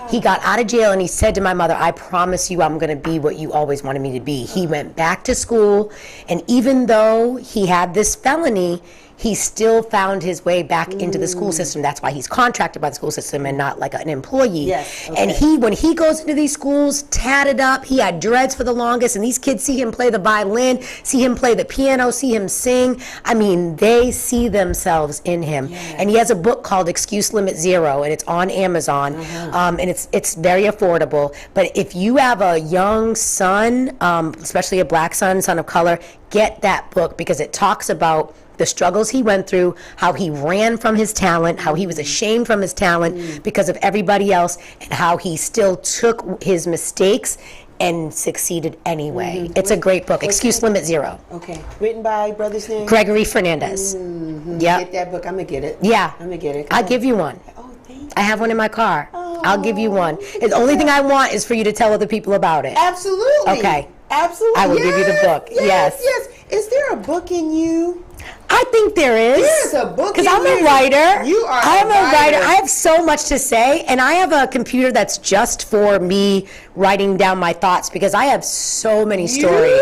He got out of jail, and he said to my mother, "I promise you I'm going to be what you always wanted me to be." He went back to school, and even though he had this felony, he still found his way back into the school system. That's why he's contracted by the school system and not like an employee. Yes, okay. And when he goes into these schools, tatted up, he had dreads for the longest, and these kids see him play the violin, see him play the piano, see him sing. I mean, they see themselves in him. Yeah. And he has a book called Excuse Limit Zero, and it's on Amazon, and it's very affordable. But if you have a young son, especially a black son of color, get that book, because it talks about the struggles he went through, how he ran from his talent, how he was ashamed from his talent because of everybody else, and how he still took his mistakes and succeeded anyway. It's a great book, Excuse Limit Zero. Okay. Written by brother's name? Gregory Fernandez. Yeah. Get that book. I'm going to get it. Yeah. I'm going to get it. I'll give you one. Oh, thank you. I have one in my car. I'll give you one. The only thing I want is for you to tell other people about it. Absolutely. Okay. Absolutely. I will give you the book. Yes. Yes. Is there a book in you? I think there is. There's a book because in I'm you. a writer. You are I'm a writer. I have so much to say, and I have a computer that's just for me writing down my thoughts, because I have so many stories.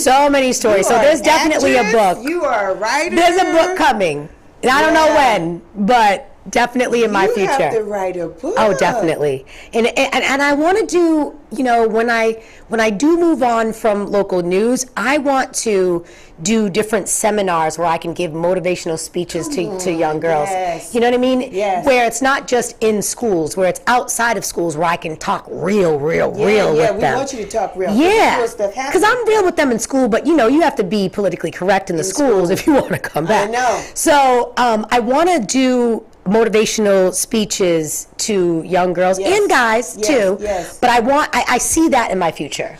So many stories. So there's definitely a book. You are a writer. There's a book coming. And I don't know when, but definitely in my future. You have to write a book. Oh, definitely. And I want to do, when I do move on from local news, I want to do different seminars where I can give motivational speeches to young girls. Yes. You know what I mean? Yes. Where it's not just in schools, where it's outside of schools, where I can talk real with them. Yeah, we want you to talk real. Yeah, because I'm real with them in school, but you have to be politically correct in the schools if you want to come back. I know. So I want to do motivational speeches to young girls and guys too. Yes. But I see that in my future.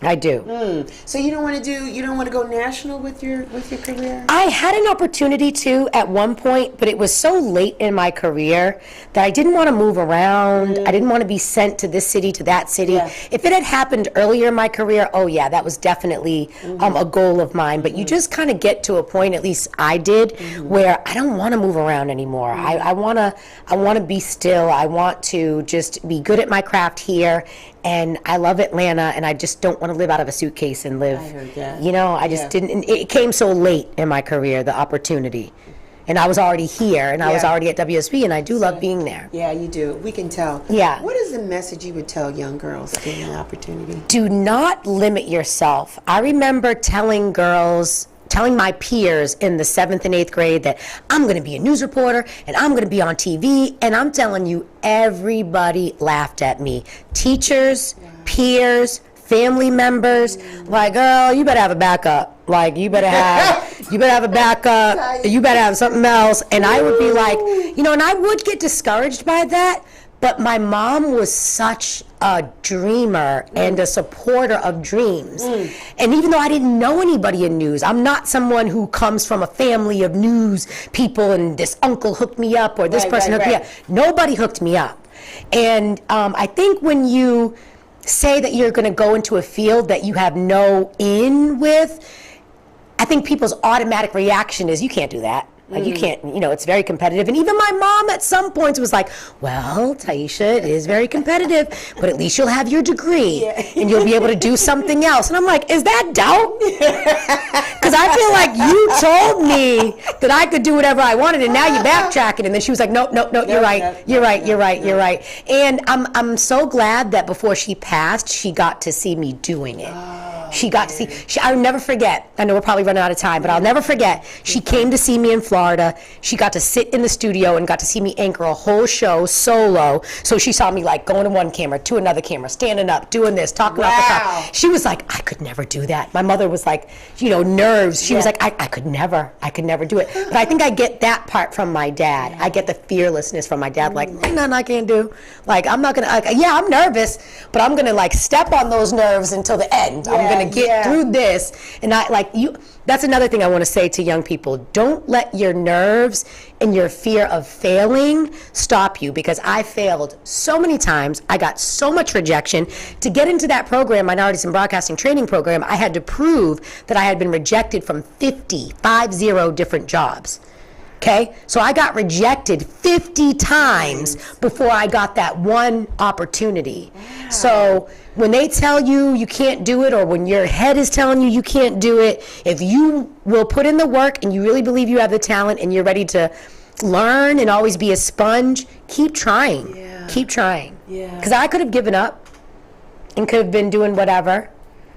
I do. So you don't want to go national with your career? I had an opportunity to at one point, but it was so late in my career that I didn't want to move around. I didn't want to be sent to this city, to that city. Yeah. If it had happened earlier in my career, that was definitely a goal of mine. But you just kind of get to a point, at least I did, where I don't want to move around anymore. I want to be still. I want to just be good at my craft here. And I love Atlanta, and I just don't want to live out of a suitcase and live. I heard that. I just didn't. And it came so late in my career, the opportunity. And I was already here, and I was already at WSB, and I do love being there. Yeah, you do. We can tell. Yeah. What is the message you would tell young girls given the opportunity? Do not limit yourself. I remember telling my peers in the 7th and 8th grade that I'm going to be a news reporter and I'm going to be on TV, and I'm telling you, everybody laughed at me. Teachers, peers, family members, like, girl, you better have a backup. Like, you better have a backup. You better have something else. And I would be like, and I would get discouraged by that. But my mom was such a dreamer and a supporter of dreams. And even though I didn't know anybody in news, I'm not someone who comes from a family of news people and this uncle hooked me up or this person hooked me up. Nobody hooked me up. And I think when you say that you're going to go into a field that you have no in with, I think people's automatic reaction is, you can't do that. Like, you can't, it's very competitive. And even my mom at some points was like, well, Tyisha, it is very competitive, but at least you'll have your degree and you'll be able to do something else. And I'm like, is that doubt? Because I feel like you told me that I could do whatever I wanted, and now you're backtracking. And then she was like, no, you're right. And I'm so glad that before she passed, she got to see me doing it. She got to see, I'll never forget, I know we're probably running out of time, but I'll never forget, she came to see me in Florida. Florida. She got to sit in the studio and got to see me anchor a whole show solo. So she saw me like going to one camera, to another camera, standing up, doing this, talking off the top. She was like, I could never do that. My mother was like, nerves. She was like, I could never do it. But I think I get that part from my dad. I get the fearlessness from my dad. Like, ain't nothing I can't do. Like, I'm not gonna, I'm nervous, but I'm gonna like step on those nerves until the end. I'm gonna get through this. And that's another thing I want to say to young people. Don't let your nerves and your fear of failing stop you, because I failed so many times. I got so much rejection. To get into that program, Minorities in Broadcasting training program, I had to prove that I had been rejected from 50 different jobs. Okay, so I got rejected 50 times before I got that one opportunity. Wow. So when they tell you you can't do it, or when your head is telling you you can't do it, if you will put in the work and you really believe you have the talent and you're ready to learn and always be a sponge, keep trying. Yeah. Keep trying. Yeah. Because I could have given up and could have been doing whatever.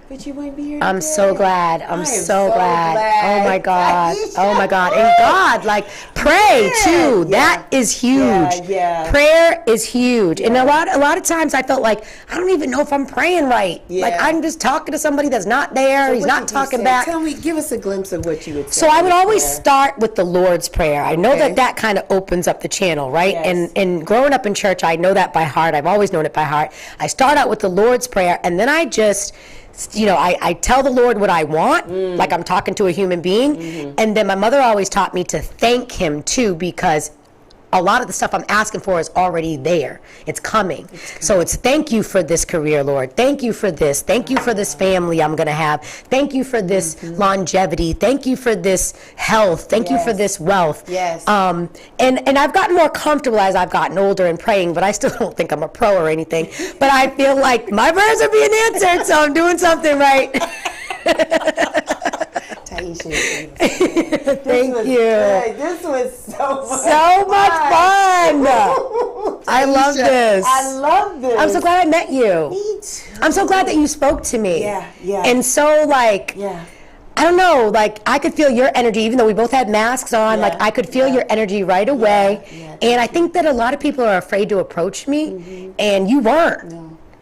But you wouldn't be here I'm today. so glad. I'm so glad. Oh my God. Oh my God. And God, like, pray too. That is huge. Prayer is huge. And a lot of times I felt like, I don't even know if I'm praying right. Like, I'm just talking to somebody that's not there. So he's not talking back. Give us a glimpse of what you would say. So I would always start with the Lord's Prayer. I know that kind of opens up the channel, right? Yes. And growing up in church, I know that by heart. I've always known it by heart. I start out with the Lord's Prayer, and then I just, I tell the Lord what I want, like I'm talking to a human being. And then my mother always taught me to thank him too, because a lot of the stuff I'm asking for is already there. It's coming. So it's thank you for this career, Lord. Thank you for this. Thank you for this family I'm going to have. Thank you for this longevity. Thank you for this health. Thank you for this wealth. Yes. And I've gotten more comfortable as I've gotten older in praying, but I still don't think I'm a pro or anything. But I feel like my prayers are being answered, so I'm doing something right. Tyisha, thank you. Good. This was so much fun. I love this. I love this. I'm so glad I met you. Me too. I'm so glad that you spoke to me. Yeah. And so, like, I don't know, like, I could feel your energy, even though we both had masks on, like, I could feel your energy right away. And I think that a lot of people are afraid to approach me, and you weren't.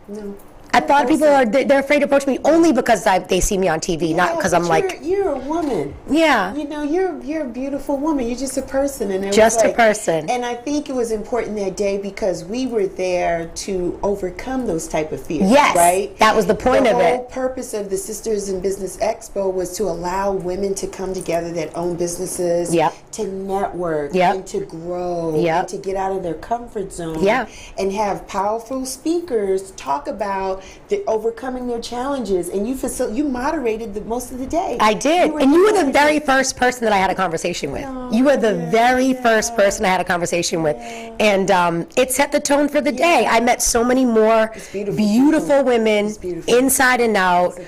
No. I thought people they're afraid to approach me only because they see me on TV, not because I'm like. You're a woman. Yeah. You're a beautiful woman. You're just a person, and just a person. And I think it was important that day because we were there to overcome those type of fears. Yes, right. That was the point of it. The whole purpose of the Sisters in Business Expo was to allow women to come together that own businesses, to network, and to grow, and to get out of their comfort zone, and have powerful speakers talk about the overcoming their challenges, and you moderated most of the day. I did, and you were the very first person that I had a conversation with. You were the very first person I had a conversation with, and it set the tone for the day. I met so many more beautiful women, inside and out,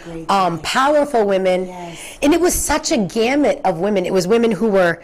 powerful women, and it was such a gamut of women. It was women who were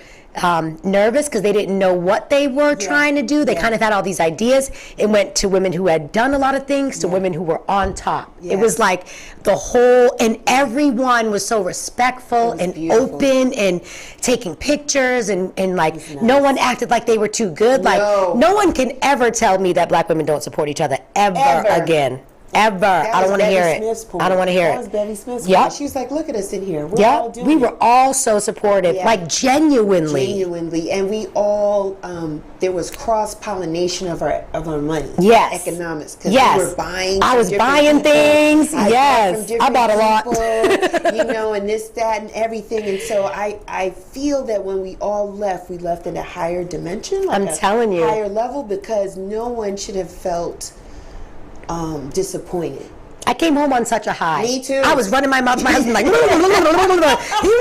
nervous because they didn't know what they were trying to do. They kind of had all these ideas. It went to women who had done a lot of things to women who were on top. It was like the whole, and everyone was so respectful and open and taking pictures and like no one acted like they were too good. Like no one can ever tell me that black women don't support each other ever. Again. Ever. I don't want to hear it. I don't want to hear it. That was Betty Smith's point. She was like, look at us in here. We're all doing we were all so supportive. Like genuinely. And we all, there was cross-pollination of our money. Economics. Because we were buying. I was buying things. I bought a lot. People, and this, that, and everything. And so I feel that when we all left, we left at a higher dimension. Like I'm telling you. Higher level, because no one should have felt disappointed. I came home on such a high. Me too. I was running my mouth. My husband like, he was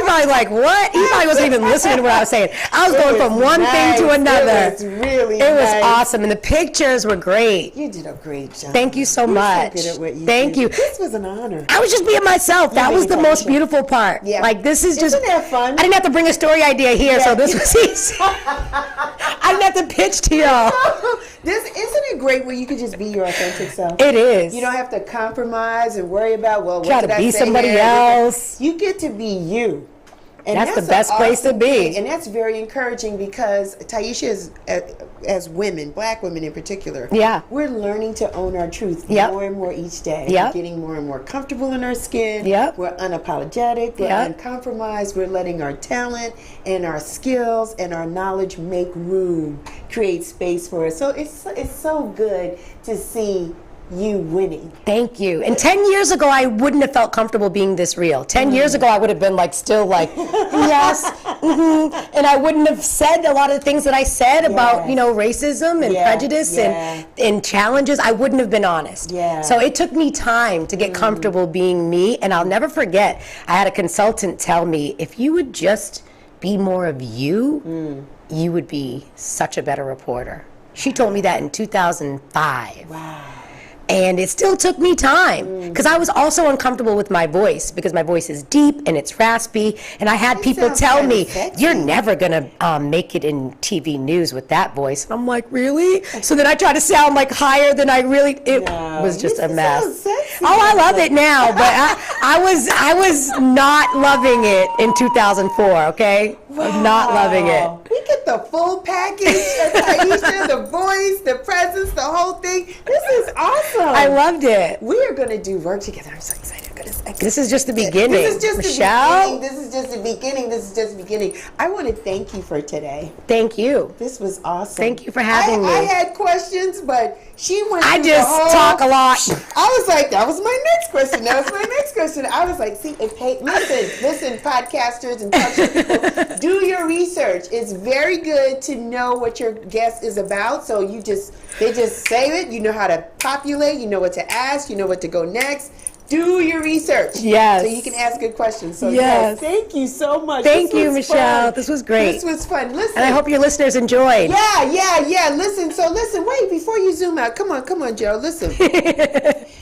probably like, what? He probably wasn't even listening to what I was saying. I was going from one thing to another. It was awesome, and the pictures were great. You did a great job. Thank you so much. So good at what you Thank did. you. This was an honor. I was just being myself. That was the most beautiful part. Like, this is just. Isn't that fun? I didn't have to bring a story idea here, so this was easy. I didn't have to pitch to y'all. Isn't it great where you can just be your authentic self? It is. You don't have to compromise and worry about, what did I say? Try to be somebody else. You get to be you. And that's the best place to be. And that's very encouraging because Tyisha is, as women, black women in particular, we're learning to own our truth more and more each day. We're getting more and more comfortable in our skin. We're unapologetic. We're uncompromised. We're letting our talent and our skills and our knowledge make room, create space for us. So it's so good to see you winning. Thank you. And 10 years ago, I wouldn't have felt comfortable being this real. 10 years ago, I would have been like, still like, yes, and I wouldn't have said a lot of the things that I said about, you know, racism and prejudice and challenges. I wouldn't have been honest. So it took me time to get comfortable being me. And I'll never forget, I had a consultant tell me, if you would just be more of you, you would be such a better reporter. She told me that in 2005. Wow. And it still took me time because I was also uncomfortable with my voice because my voice is deep and it's raspy. And I had people tell me, you're never going to make it in TV news with that voice. And I'm like, really? So then I try to sound like higher than I really, it was just a mess. Oh, I love it now. But I was not loving it in 2004, okay? Wow. Not loving it. We get the full package of Tyisha, the voice, the presence, the whole thing. This is awesome. I loved it. We are going to do work together. I'm so excited. This is just the beginning. This is just Michelle? the beginning. This is just the beginning. This is just the beginning. I want to thank you for today. Thank you. This was awesome. Thank you for having me. I had questions, but she went I just talk a lot. I was like, that was my next question. That was my next question. I was like, see, listen, podcasters and talk show people, do your research. It's very good to know what your guest is about. So they just say it. You know how to populate. You know what to ask. You know what to go next. Do your research. Yes. So you can ask good questions. So yes, thank you so much. Thank you, Michelle. Fun. This was great. This was fun. Listen. And I hope your listeners enjoyed. Yeah. Listen, wait, before you zoom out. Come on, Joe. Listen.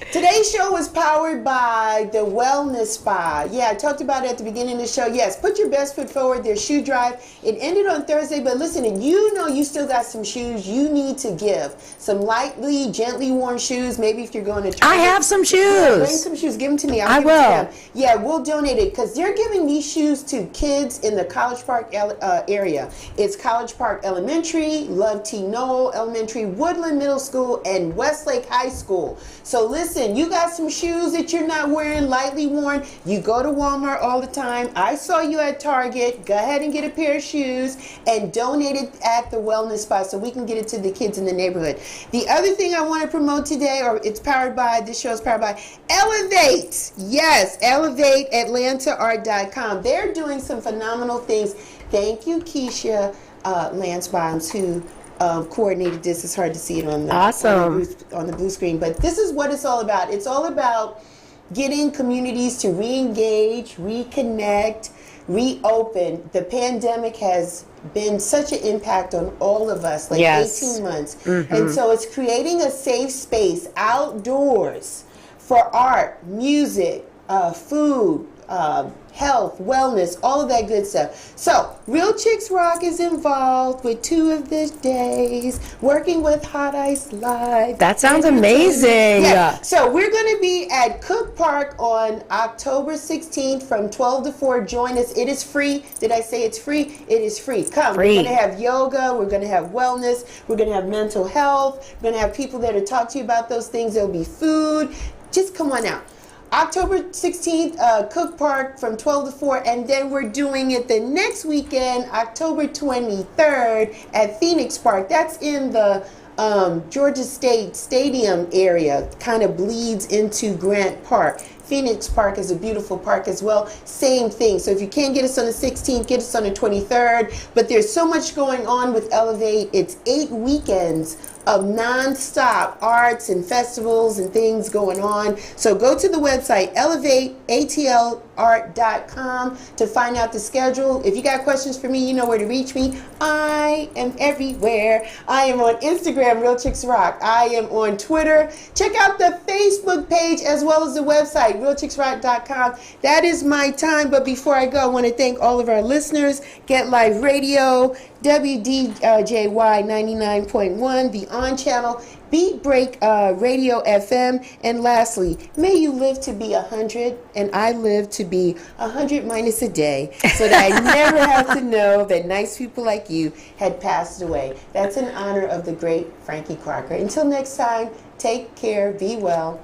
Today's show was powered by the Wellness Spa. Yeah, I talked about it at the beginning of the show. Yes, put your best foot forward. Their shoe drive. It ended on Thursday, but listen, and you know you still got some shoes you need to give. Some lightly, gently worn shoes. Maybe if you're going to try. I have some shoes. Yeah, bring some shoes. Give them to me. I'll give them to them. Yeah, we'll donate it because they're giving these shoes to kids in the College Park area. It's College Park Elementary, Love T. Knoll Elementary, Woodland Middle School, and Westlake High School. So listen, you got some shoes that you're not wearing, lightly worn. You go to Walmart all the time. I saw you at Target. Go ahead and get a pair of shoes and donate it at the Wellness Spa so we can get it to the kids in the neighborhood. The other thing I want to promote today, this show is powered by Elevate. Yes, ElevateAtlantaArt.com. They're doing some phenomenal things. Thank you, Keisha Lansbombs, who coordinated this. It's hard to see it on the blue screen, but this is what it's all about. It's all about getting communities to re-engage, reconnect, reopen. The pandemic has been such an impact on all of us, 18 months. And so it's creating a safe space outdoors for art, music, food, health, wellness, all of that good stuff. So, Real Chicks Rock is involved with 2 of the days, working with Hot Ice Lyve. That sounds amazing. Yeah. So, we're going to be at Cook Park on October 16th from 12 to 4. Join us. It is free. Did I say it's free? It is free. Come. We're going to have yoga. We're going to have wellness. We're going to have mental health. We're going to have people there to talk to you about those things. There'll be food. Just come on out. October 16th, Cook Park from 12 to 4, and then we're doing it the next weekend, October 23rd at Phoenix Park. That's in the Georgia State Stadium area, kind of bleeds into Grant Park. Phoenix Park is a beautiful park as well. Same thing. So if you can't get us on the 16th, get us on the 23rd. But there's so much going on with Elevate. It's 8 weekends of non-stop arts and festivals and things going on. So go to the website, ElevateATLArt.com, to find out the schedule. If you got questions for me, you know where to reach me. I am everywhere. I am on Instagram, Real Chicks Rock. I am on Twitter. Check out the Facebook page as well as the website, website, realchicksrock.com. That is my time. But before I go, I want to thank all of our listeners. Get Live Radio, WDJY 99.1, the On Channel, Beat Break Radio FM, and lastly, may you live to be 100, and I live to be 100 minus a day, so that I never have to know that nice people like you had passed away. That's in honor of the great Frankie Crocker. Until next time, take care, be well.